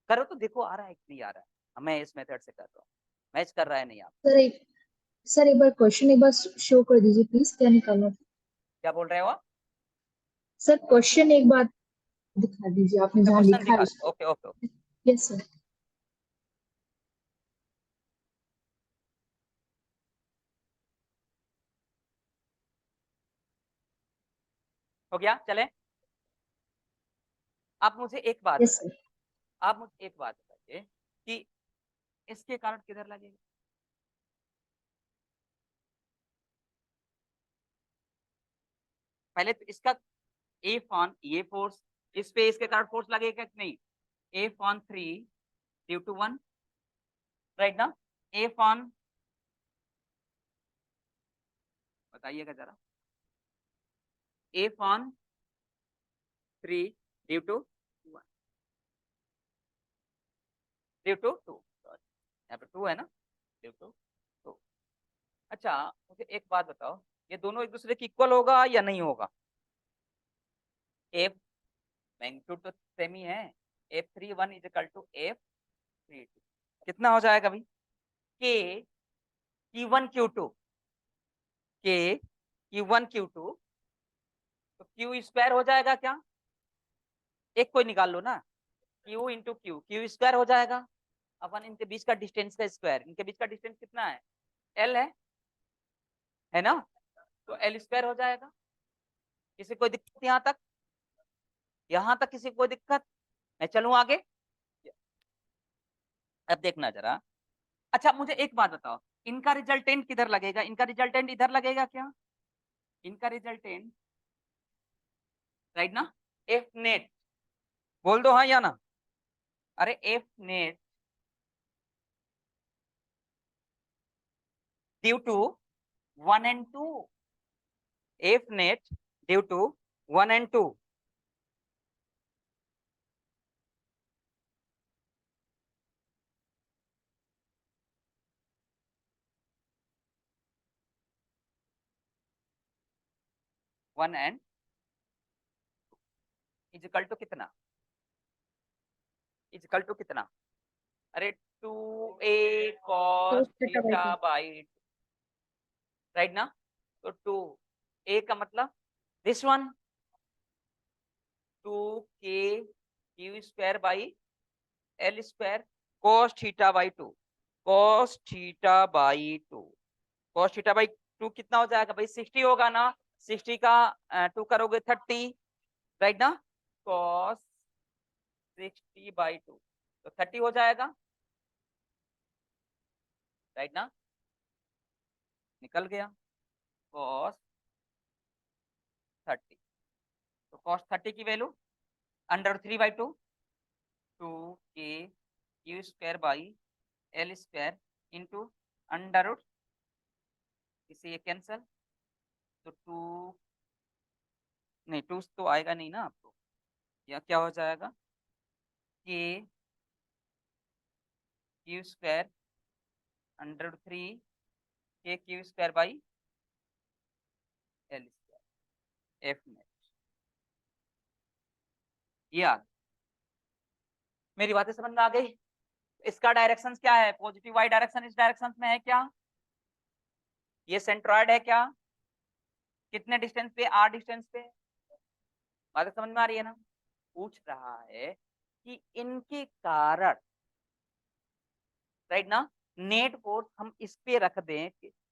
करो तो देखो आ रहा है कि नहीं आ रहा है। मैं इस मेथड से कर रहा हूँ, मैच कर रहा है नहीं, आप सर एक बार क्वेश्चन एक बार शो कर दीजिए प्लीज, क्या निकालना था? क्या बोल रहे हो आप? सर क्वेश्चन एक बार दिखा दीजिए, आपने जहाँ क्वेश्चन लिखा है दिखा, उसको। Okay okay okay, yes sir. हो गया, चले। आप मुझे एक बात यस बताइए, सर। आप मुझे एक बात बताइए कि इसके कारण किधर लगेगा, पहले तो इसका एफ ऑन ये फोर्स, इस पे इसके कारण फोर्स लगेगा कि नहीं, F on 3 due to 1, right ना, एफ ऑन, बताइएगा जरा, एफ ऑन 3 ड्यू टू 2, यहाँ पे 2 है ना, ड्यू टू 2। अच्छा मुझे एक बात बताओ, ये दोनों एक दूसरे की इक्वल होगा या नहीं होगा? एफ मैग्नीट्यूड तो सेम ही है, F31 is equal to F32, कितना हो जाएगा भाई? के Q1 Q2, के Q1 Q2, तो Q स्क्वायर हो जाएगा क्या? एक कोई निकाल लो ना, Q इंटू Q स्क्वायर हो जाएगा, अपन इनके बीच का डिस्टेंस का स्क्वायर, इनके बीच का डिस्टेंस कितना है? L है ना, तो L स्क्वायर हो जाएगा। किसी कोई दिक्कत यहाँ तक? यहाँ तक किसी कोई दिक्कत? मैं चलूं आगे? अब देखना जरा। अच्छा मुझे एक बात बताओ, इनका रिजल्टेंट किधर लगेगा? इनका रिजल्टेंट इधर लगेगा क्या? इनका रिजल्टेंट राइट ना, एफ नेट, बोल दो हाँ या ना। अरे F net due to 1 and 2, F net due to 1 and 2। One and is equal to कितना? इजिकल टू कितना? अरे 2a cos theta by, right ना, तो 2a का मतलब this one, 2k q square by l square cos theta by 2, cos theta by 2, cos theta by 2 कितना हो जाएगा भाई? 60 होगा ना, 60 का 2 करोगे 30, राइट ना, cos 60 बाई 2 तो 30 हो जाएगा, राइट ना, निकल गया cos 30, तो cos 30 की value √3/2, 2k q square by l square into under, इसे ये कैंसल, तो 2 नहीं, 2 तो आएगा नहीं ना आपको, या क्या हो जाएगा? k q square √3 k q square by l square, F net. ये आ गई, मेरी बातें समझ में आ गई? इसका डायरेक्शन क्या है? पॉजिटिव वाई डायरेक्शन इस डायरेक्शन में है क्या? ये सेंट्रॉइड है क्या? कितने डिस्टेंस पे? r डिस्टेंस पे। बातें समझ में आ रही है ना? पूछ रहा है कि इनके कारण, राइट ना, नेट फोर्स हम इस पे रख दें,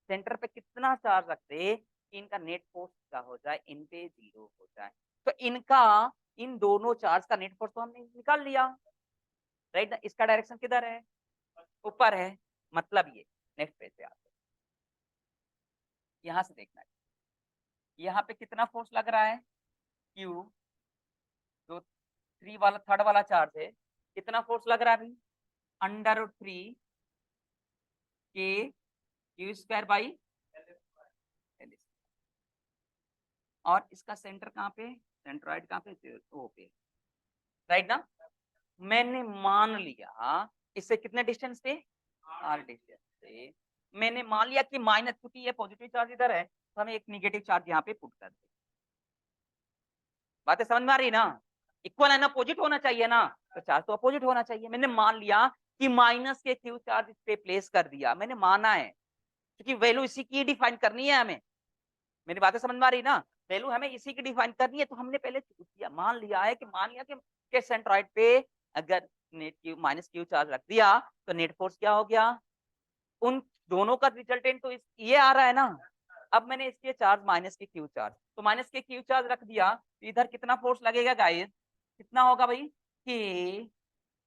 सेंटर पे कितना चार्ज रख दे कि इनका नेट फोर्स क्या हो जाए? इन पे 0 हो जाए। तो इनका, इन दोनों चार्ज का नेट फोर्स तो हमने निकाल लिया, राइट ना। इसका डायरेक्शन किधर है? ऊपर है, मतलब ये नेक्स्ट पेज पे आते हैं, यहां से देखना है, यहाँ पे कितना फोर्स लग रहा है? Q, जो 3 वाला थर्ड वाला चार्ज है, कितना फोर्स लग रहा है भाई? √3 k q square by l, और इसका सेंटर कहाँ पे? सेंट्रॉइड कहाँ पे? ओ पे, राइट ना। मैंने मान लिया इससे कितने डिस्टेंस पे? r डिस्टेंस से मैंने मान लिया कि माइनस, क्योंकि ये पॉजिटिव चार्ज इधर है तो हमें एक निगेटिव चार्ज यहाँ पे पुट कर दे। बातें समझ में आ रही ना? इक्वल है ना, अपोजिट होना चाहिए ना, तो चार्ज तो अपोजिट होना चाहिए। मैंने मान लिया कि माइनस के क्यू चार्ज इस पे प्लेस कर दिया, मैंने माना है, क्योंकि वैल्यू इसी की डिफाइन करनी है हमें। मेरी बातें समझ में आ रही ना? वैल्यू हमें इसी की डिफाइन करनी है, तो हमने पहले चूज किया, मान लिया है कि, मान लिया कि सेंट्रॉइड पे अगर net Q minus Q charge रख दिया तो नेट फोर्स क्या हो गया? उन दोनों का रिजल्टेंट तो ये आ रहा है ना। अब मैंने इसके charge minus K Q charge, तो माइनस के क्यू चार्ज रख दिया, तो इधर कितना फोर्स लगेगा गाइस? कितना होगा भाई? कि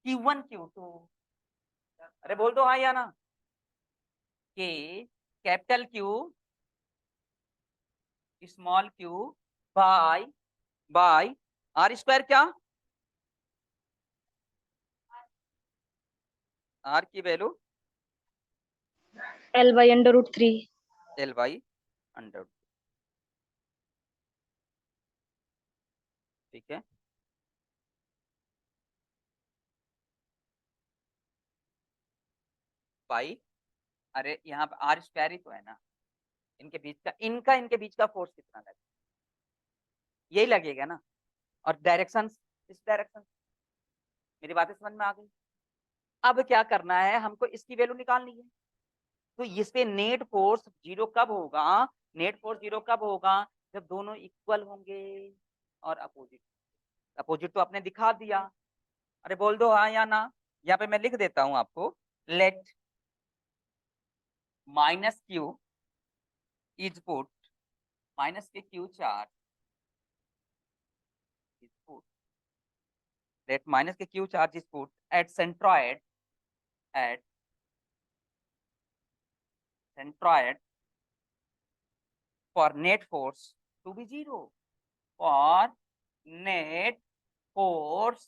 Q1 Q2, अरे बोल दो हाँ या ना, कि capital Q small q by r square, क्या r की वैल्यू L/√3. L/√3, ठीक है। बाई, अरे यहाँ पे आर स्क्वायर ही तो है ना, इनके बीच का इनके बीच का फोर्स कितना लगेगा, यही लगेगा ना। और डायरेक्शन इस डायरेक्शन, मेरी बातें समझ में आ गई। अब क्या करना है, हमको इसकी वैल्यू निकालनी है। तो इस पे नेट फोर्स जीरो कब होगा, नेट फोर्स जीरो कब होगा, जब दोनों इक्वल होंगे और अपोजिट। अपोजिट तो आपने दिखा दिया, अरे बोल दो हाँ या ना। यहाँ पे मैं लिख देता हूं आपको, let minus Q is put, minus K Q charge is put, let minus K Q charge is put at centroid, at centroid for net force to be zero, for net force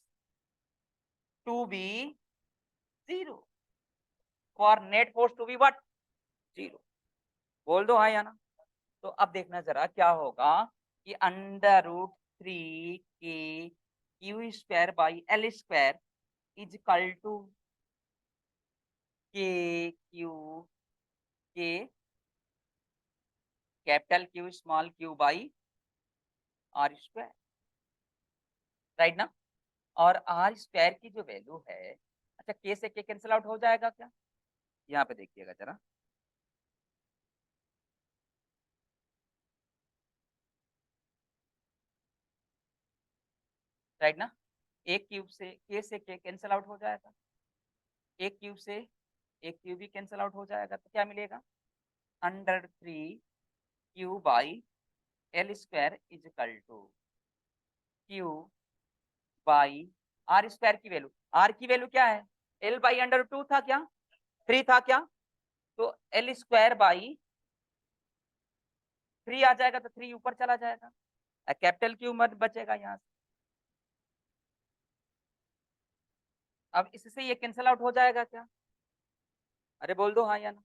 to be zero, for net force to be what, zero। बोल दो हाँ या ना। तो अब देखना जरा क्या होगा कि √3 के Q square by L square is equal to K Q K capital Q small Q by R square, right ना। और आर स्क्वायर की जो वैल्यू है, अच्छा के से के कैंसिल आउट हो जाएगा क्या, यहाँ पे देखिएगा जरा, राइट ना। एक क्यूब से के कैंसिल आउट हो जाएगा, एक क्यूब से एक क्यूब भी कैंसिल आउट हो जाएगा, तो क्या मिलेगा, √3 Q by L square is equal to Q by R square की वैल्यू, आर की वैल्यू क्या है, L/√2 था क्या, 3 था क्या, तो एल स्क्वायर बाई 3 आ जाएगा, तो 3 ऊपर चला जाएगा, कैपिटल क्यू मत बचेगा यहाँ से। अब इससे ये कैंसिल आउट हो जाएगा क्या, अरे बोल दो हाँ या ना।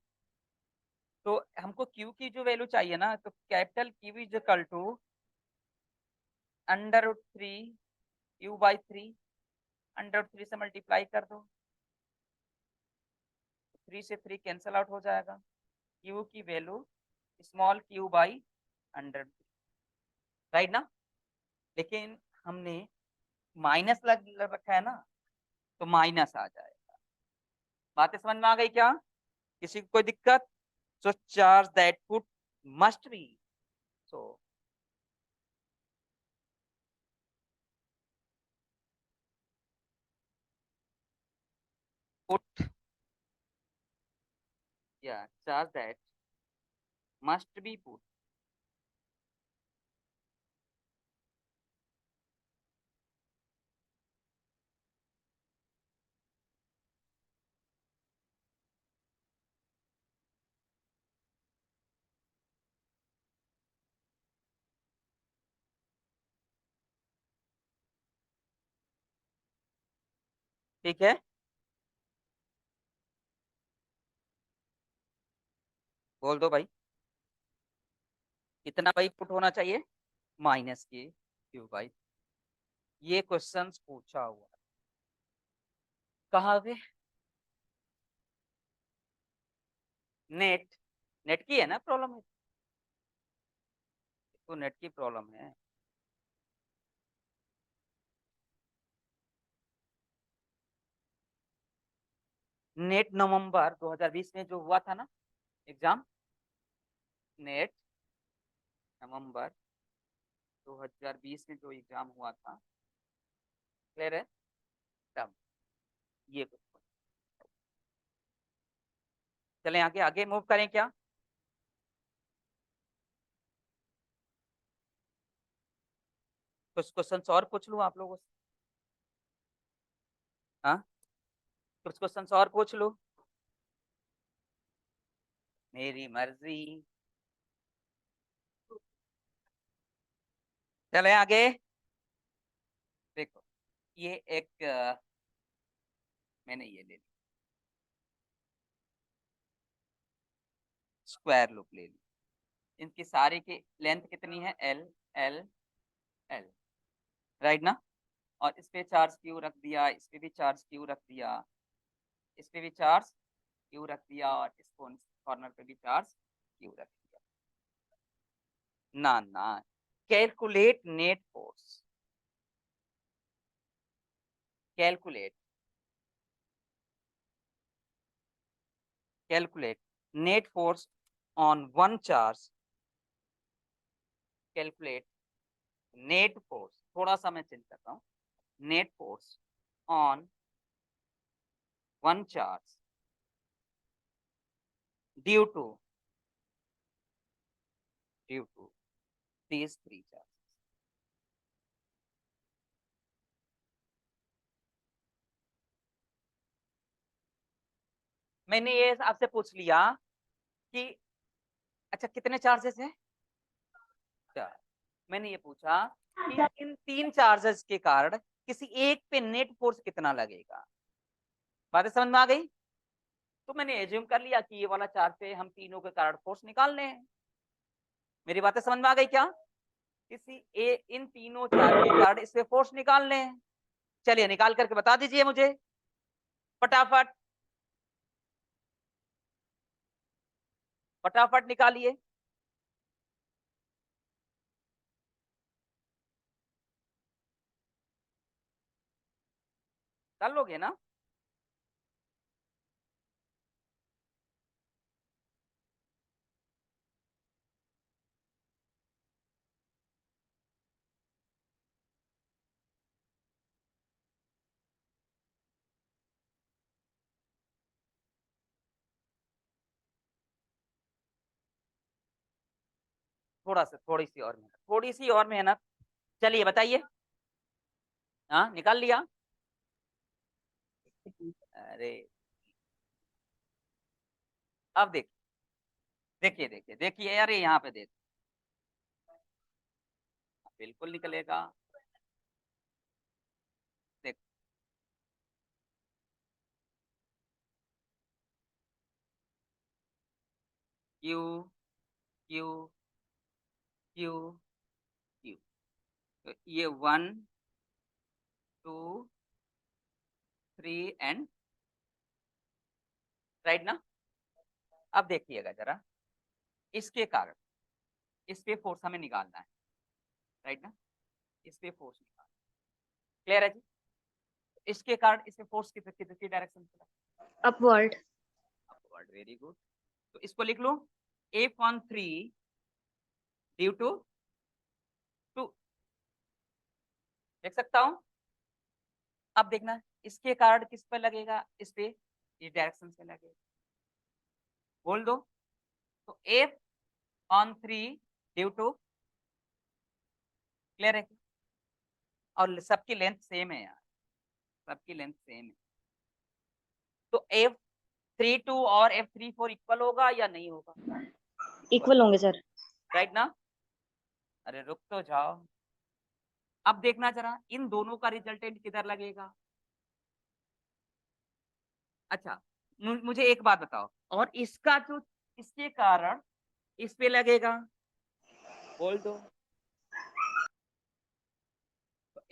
तो हमको क्यू की जो वैल्यू चाहिए ना, तो capital Q is equal to √3 Q by 3, √3 से मल्टीप्लाई कर दो, 3 से 3 कैंसिल आउट हो जाएगा, क्यू की value small Q by 100, right ना। लेकिन हमने माइनस लग रखा है ना, तो माइनस आ जाएगा। बातें समझ में आ गई क्या, किसी को कोई दिक्कत। So charge that put must be, so put या charge that must be put ठीक है। बोल दो भाई, कितना भाई पुट होना चाहिए, माइनस के क्यू बाई, ये क्वेश्चन पूछा हुआ है। कहाँ पे, नेट, नेट की है ना प्रॉब्लम है, तो नेट की प्रॉब्लम है। नेट नवंबर 2020 में जो हुआ था ना एग्जाम, नेट नवंबर 2020 में जो एग्जाम हुआ था, क्लियर है, तब ये क्वेश्चन। चलें आगे, आगे मूव करें क्या, कुछ क्वेश्चन और पूछ लूं आप लोगों से, हाँ कुछ क्वेश्चन और पूछ लूं, मेरी मर्जी। चले आगे, देखो ये एक मैंने ये ले लिया, स्क्वायर लूप ले ली, इनकी सारी की लेंथ कितनी है एल एल एल, राइट ना। और इस पे चार्ज क्यू रख दिया, इस पे भी चार्ज क्यू रख दिया, इस पे भी चार्ज क्यू रख दिया, और इस कॉर्नर पे भी चार्ज क्यू रख दिया। ना calculate net force, calculate net force on one charge, calculate net force, थोड़ा सा मैं चेंज करता हूँ, net force on one charge due to these three charges. मैंने ये आपसे पूछ लिया कि अच्छा कितने चार्जेस हैं, चार। मैंने ये पूछा कि इन तीन चार्जेस के कारण किसी एक पे नेट फोर्स कितना लगेगा, बातें समझ में आ गई। तो मैंने एज्यूम कर लिया कि ये वाला चार्ज पे हम तीनों के कारण फोर्स निकालने हैं। मेरी बातें समझ में आ गई क्या, इन तीनों चार्ज के कारण इस पे फोर्स निकालने हैं। चलिए निकाल करके बता दीजिए मुझे फटाफट, फटाफट निकालिए। कर लोगे ना, थोड़ी सी और मेहनत, चलिए बताइए। हाँ निकाल लिया, अरे अब देखिए अरे यहाँ पे बिल्कुल निकलेगा। देख क्यू क्यू क्यू क्यू, तो ये 1 2 3 एंड राइट ना। अब देखिएगा जरा, इसके कारण इस पे फोर्स हमें निकालना है, राइट ना, इस पे फोर्स निकालना, क्लियर है जी। इसके कारण इसमें फोर्स कितनी डायरेक्शन से, अपवर्ड। Upward, very good. तो इसको लिख लो F(3) ड्यू टू 2, देख सकता हूं। अब देखना इसके कारण किस पर लगेगा, इस पे, इस डायरेक्शन से लगेगा, बोल दो। तो F(3) ड्यू टू, क्लियर है, और सबकी लेंथ सेम है यार, सबकी लेंथ सेम है। तो F(3)(2) और F(3)(4) इक्वल होगा या नहीं होगा, इक्वल होंगे सर। राइट ना। अरे रुक तो जाओ, अब देखना जरा इन दोनों का रिजल्टेंट किधर लगेगा। अच्छा मुझे एक बात बताओ, और इसका जो इसके कारण इस पे लगेगा, बोल दो।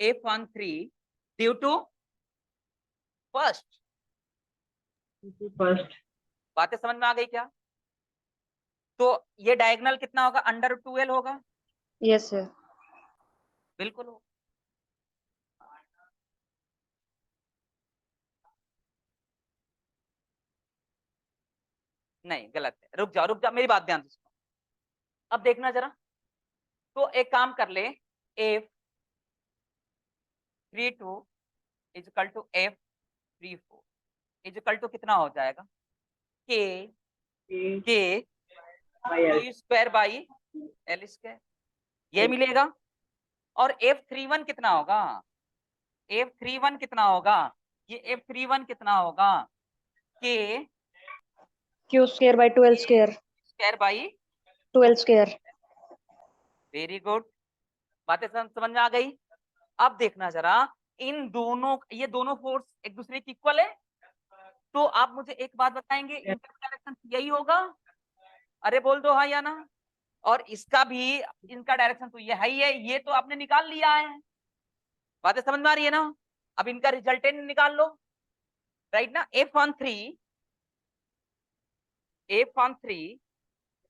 F(3) ड्यू टू फर्स्ट, बातें समझ में आ गई क्या। तो ये डायगोनल कितना होगा, √2l होगा, यस सर। बिल्कुल हो। नहीं गलत है, रुक जाओ मेरी बात ध्यान से सुनो। अब देखना जरा, तो एक काम कर ले, F(3)(2) equal to F(3)(4) equal to कितना हो जाएगा, K square by L square, ये मिलेगा। और F(3)(1) कितना होगा, F(3)(1) कितना होगा, ये F(3)(1) कितना होगा, K Q square by 12 square, square by 12 square. Very good, बातें समझ में आ गई। अब देखना जरा, इन दोनों, ये दोनों फोर्स एक दूसरे की इक्वल है, तो आप मुझे एक बात बताएंगे, इनका डायरेक्शन यही होगा, अरे बोल दो हाँ या ना। और इसका भी इनका डायरेक्शन तो ये है ही है, ये तो आपने निकाल लिया है। बातें समझ में आ रही है ना। अब इनका रिजल्टेंट निकाल लो, राइट ना। F13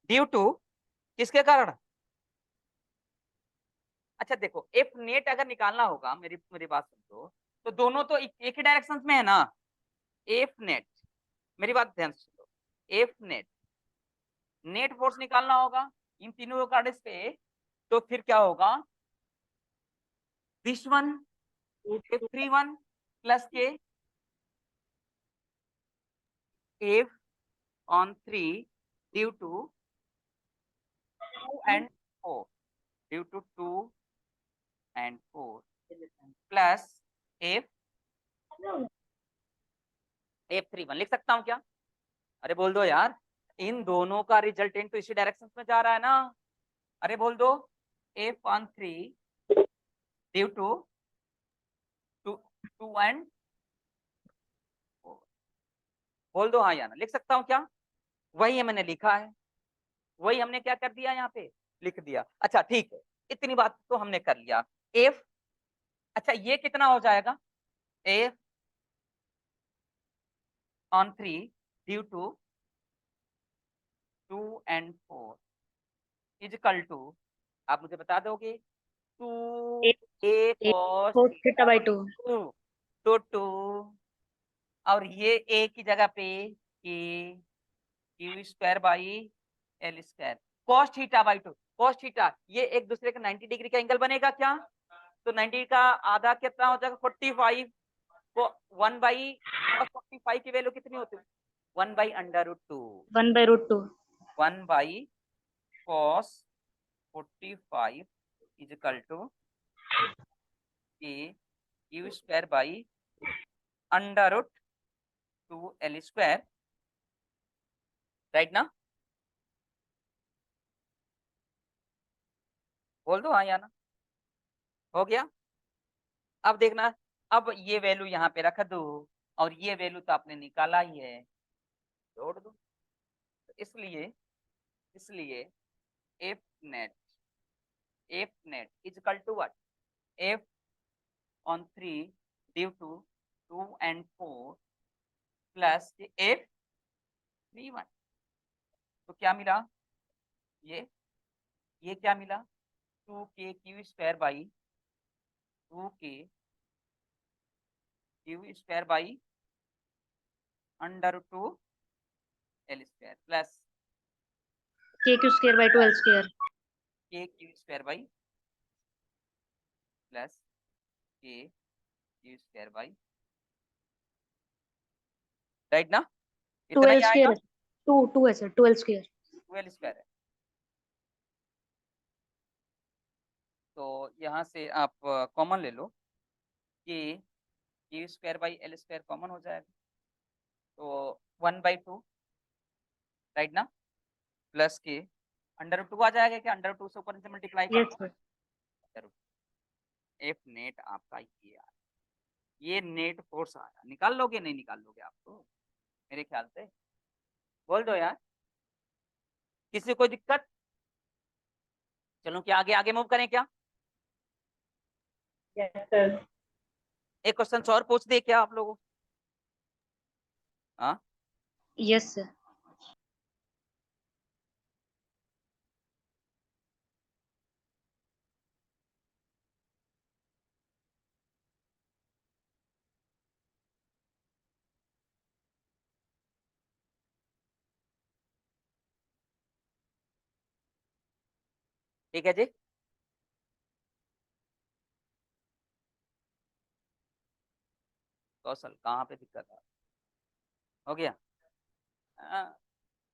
ड्यू टू किसके कारण। अच्छा देखो, एफ नेट अगर निकालना होगा, मेरी मेरी बात समझो, तो दोनों तो एक ही डायरेक्शन में है ना। एफ नेट, मेरी बात ध्यान से सुनो, एफ नेट नेट फोर्स निकालना होगा इन तीनों कार्ड्स पे, तो फिर क्या होगा, दिस वन F31 प्लस के F13 due to 2 and 4 due to 2 and 4 plus F31 लिख सकता हूं क्या। अरे बोल दो यार, इन दोनों का रिजल्टेंट तो इसी डायरेक्शन में जा रहा है ना। अरे बोल दो F13 ड्यू टू 2 and 4, बोल दो हाँ या ना। लिख सकता हूँ क्या, वही है मैंने लिखा है, वही हमने क्या कर दिया यहाँ पे लिख दिया। अच्छा ठीक है, इतनी बात तो हमने कर लिया। एफ, अच्छा ये कितना हो जाएगा, F13 due to 2 and 4 is equal to, आप मुझे बता दोगे, 2a cos थीटा बाई 2 2 तो 2, और ये a की जगह पे k Q square by L square cos theta by 2। Cos theta ये एक दूसरे का 90 डिग्री का एंगल बनेगा क्या, तो 90 का आधा कितना हो जाएगा 45, तो 1 बाई कॉस 45 की वैल्यू कितनी होती है, 1 by under root 2, 1 by root 2 1 by cos 45 is equal to K Q square by under root 2 L square, right ना। बोल दो हाँ या ना, हो गया। अब देखना, अब ये वैल्यू यहाँ पे रख दो, और ये वैल्यू तो आपने निकाला ही है, जोड़ दो। तो इसलिए इसलिए F net is equal to what, F13 due to 2 and 4 plus F31, तो क्या मिला, ये क्या मिला, 2k Q square by 2k Q square by under 2 L square plus K Q square by 2 L square k Q square by plus k Q square by, right ना। 2 इतना L ही आएगा, square 2 है सर 2 एल स्क्वायर 12 स्क्वायर है। तो यहाँ से आप common ले लो कि Q square by L square common हो जाएगा, तो 1/2, राइट ना, प्लस के अंडर 2 आ जाएगा, क्या अंडर 2 से ऊपर से मल्टीप्लाई यस कर, सर एफ नेट आपका ये आया, ये नेट फोर्स आया। निकाल लोगे नहीं निकाल लोगे आप तो, मेरे ख्याल से, बोल दो यार, किसी को दिक्कत। चलो क्या आगे आगे मूव करें क्या, Yes, sir. एक क्वेश्चन और पूछ दे क्या आप लोगों, हाँ यस सर ठीक है जी। कौशल कहाँ पे दिक्कत है, हो गया, हाँ,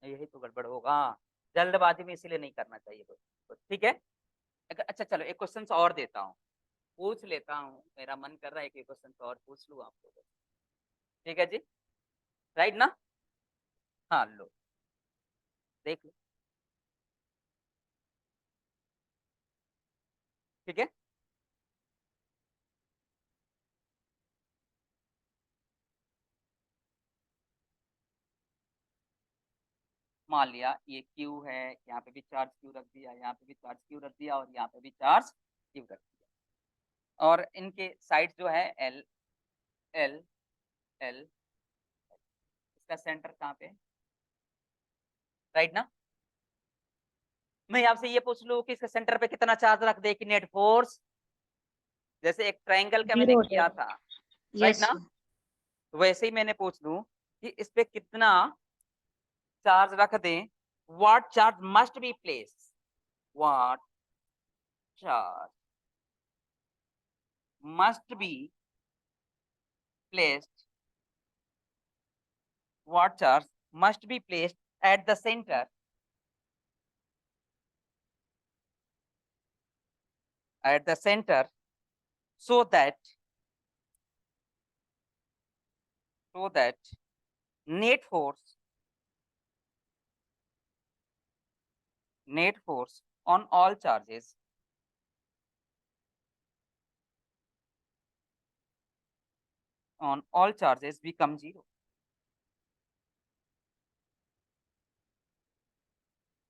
यही तो गड़बड़ होगा, जल्दबाजी में इसीलिए नहीं करना चाहिए कुछ, ठीक है। अच्छा चलो एक क्वेश्चन और देता हूँ, पूछ लेता हूँ, मेरा मन कर रहा है कि क्वेश्चन और पूछ लूँ आप लोगों से, ठीक है जी, राइट ना। हाँ लो देख लो, ठीक है। मान लिया ये Q है, यहाँ पे भी चार्ज Q रख दिया, यहाँ पे भी चार्ज Q रख दिया और यहाँ पे भी चार्ज Q रख दिया, और इनके साइड जो है L L L, इसका सेंटर कहाँ पे, राइट ना। मैं आपसे ये पूछ लूं कि इसके सेंटर पे कितना चार्ज रख दे कि नेट फोर्स, जैसे एक ट्रायंगल का मैंने 0 किया सर। था, राइट यस ना, वैसे ही मैंने पूछ लूं कि इस पे कितना चार्ज रख दें, what charge must be place, what charge must be placed, what charge must be placed at the center, so that net force on all charges become zero,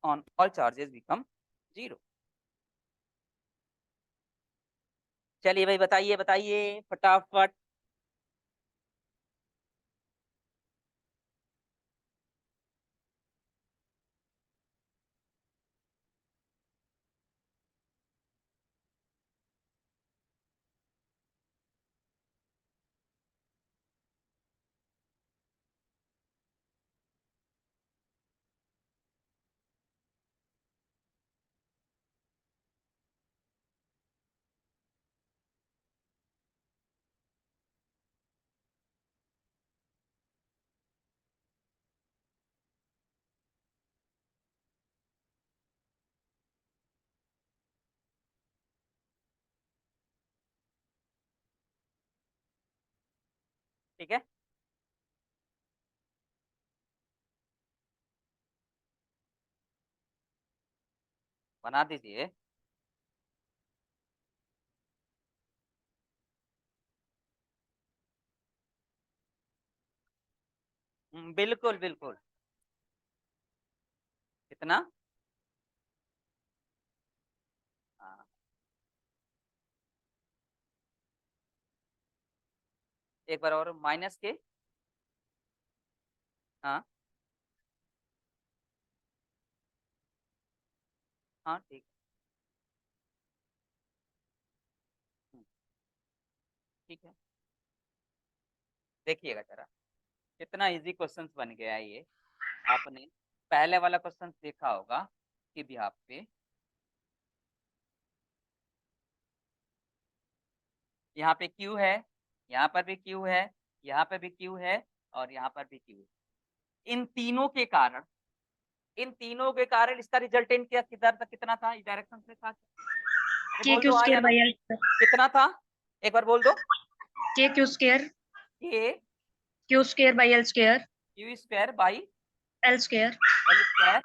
on all charges become zero। चलिए भाई बताइए बताइए फटाफट। ठीक है, बना दीजिए। बिल्कुल बिल्कुल। कितना, हाँ, एक बार और माइनस के, हाँ हाँ ठीक, ठीक है। देखिएगा जरा कितना इजी क्वेश्चंस बन गया है ये। आपने पहले वाला क्वेश्चन देखा होगा कि बिहाफ पे, यहाँ पे Q है, यहाँ पर भी Q है, यहाँ पे भी Q है और यहाँ पर भी Q है। इन तीनों के कारण इसका रिजल्टेंट क्या कितना था, इस डायरेक्शन से था, अरे के बोल क्यू दो हाँ या स्क्वायर ना, बाई एल स्क्वायर। कितना था, एक बार बोल दो। के Q square by L square, Q square by L square, L square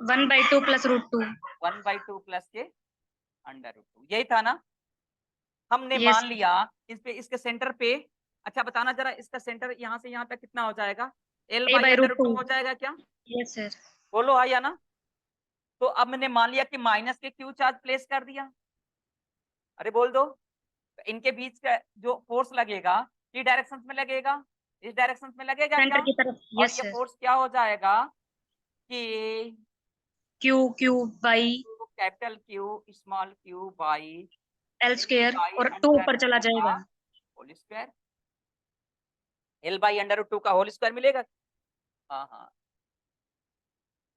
1/2 plus √2। 1/2 plus के √2, यही था ना। हमने यस मान लिया इस पे, इसके सेंटर पे, अच्छा बताना जरा, इसका सेंटर यहाँ से यहाँ तक कितना हो जाएगा, L ए बाई बाई √2 √2। हो जाएगा क्या, यस सर। बोलो हाँ या ना। तो अब मैंने मान लिया कि माइनस के Q चार्ज प्लेस कर दिया, अरे बोल दो, इनके बीच का जो फोर्स लगेगा ये डायरेक्शन में लगेगा, इस डायरेक्शन में लगेगा सेंटर क्या, की तरफ। और यस ये सर। फोर्स क्या हो जाएगा कि Q by capital Q small q by L square और 2 ऊपर चला जाएगा। होल स्क्वायर, L बाई √2 का होल स्क्वायर मिलेगा। हाँ हाँ,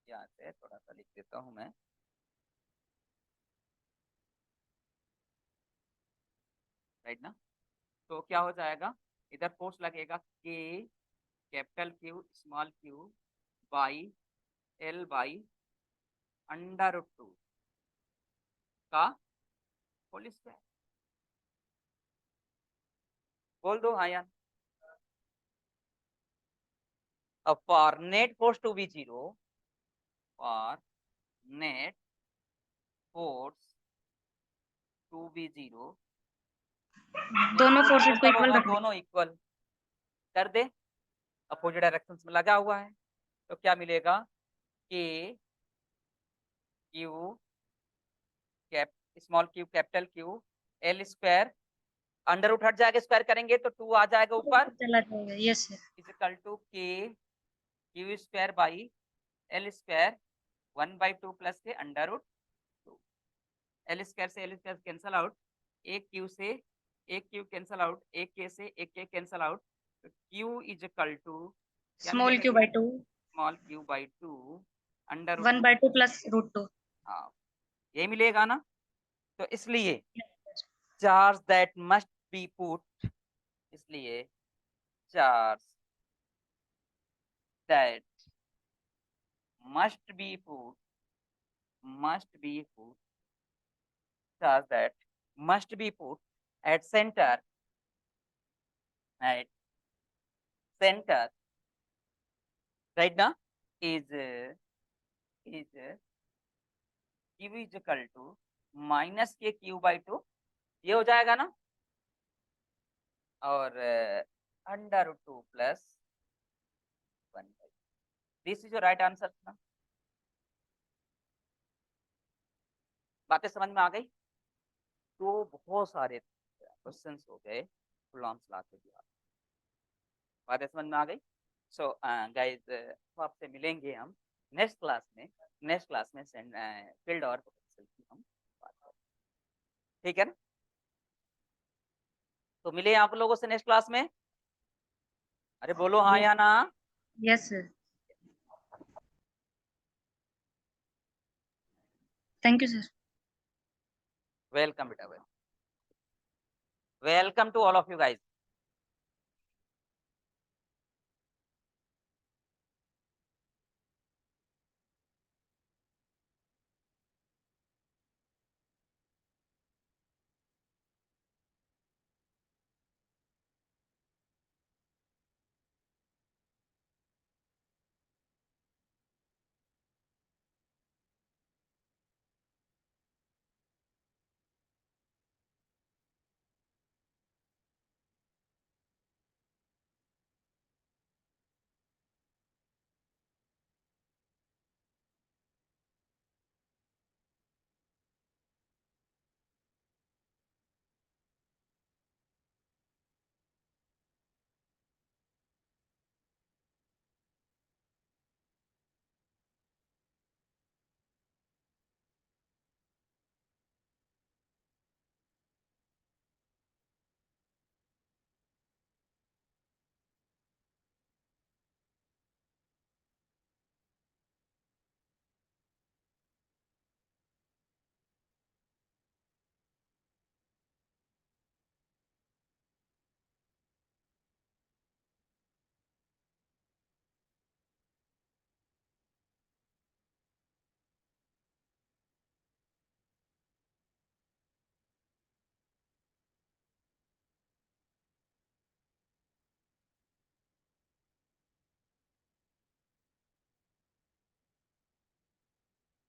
यहाँ से थोड़ा सा लिख देता हूँ मैं, राइट ना। तो क्या हो जाएगा, इधर फोर्स लगेगा K capital Q small q by L by √2 का होल स्क्वायर, बोल दो हाँ यार। अब for net force to be zero, for net force to be zero, दोनों फोर्सेस को कब इक्वल होगा, रखना। दोनों इक्वल कर दे, अपोजिट डायरेक्शंस में लगा हुआ है, तो क्या मिलेगा K Q cap small q capital Q L square under root हट जाएगा, स्क्वायर करेंगे तो 2 आ जाएगा ऊपर, चला जाएगा, yes sir. Is equal to K Q square by L square 1/2 plus K under root 2। L square से एल स्क्वायर कैंसल आउट, एक क्यू से एक क्यू कैंसल आउट, एक के से एक के कैंसल आउट, तो Q is equal to small Q by 2, small Q by 2 under 1/2 plus √2। हाँ ये मिलेगा ना। तो इसलिए charge that must be put, इसलिए charge that must be put charge that must be put at center right now is q is equal to minus k q by 2, ये हो जाएगा ना, और under root 2 plus 1। This is your right answer ना। बातें समझ में आ गई? तो बहुत सारे क्वेश्चंस हो गए कूलम्ब्स लॉ के द्वारा, बातें समझ में आ गई? सो गाइस तो आपसे मिलेंगे हम नेक्स्ट क्लास में फील्ड और पोटेंशियल की हम बात करेंगे, ठीक है ना? तो मिले आप लोगों से नेक्स्ट क्लास में, अरे बोलो हाँ या ना। Yes sir, thank you sir. Welcome बेटा, welcome to all of you guys.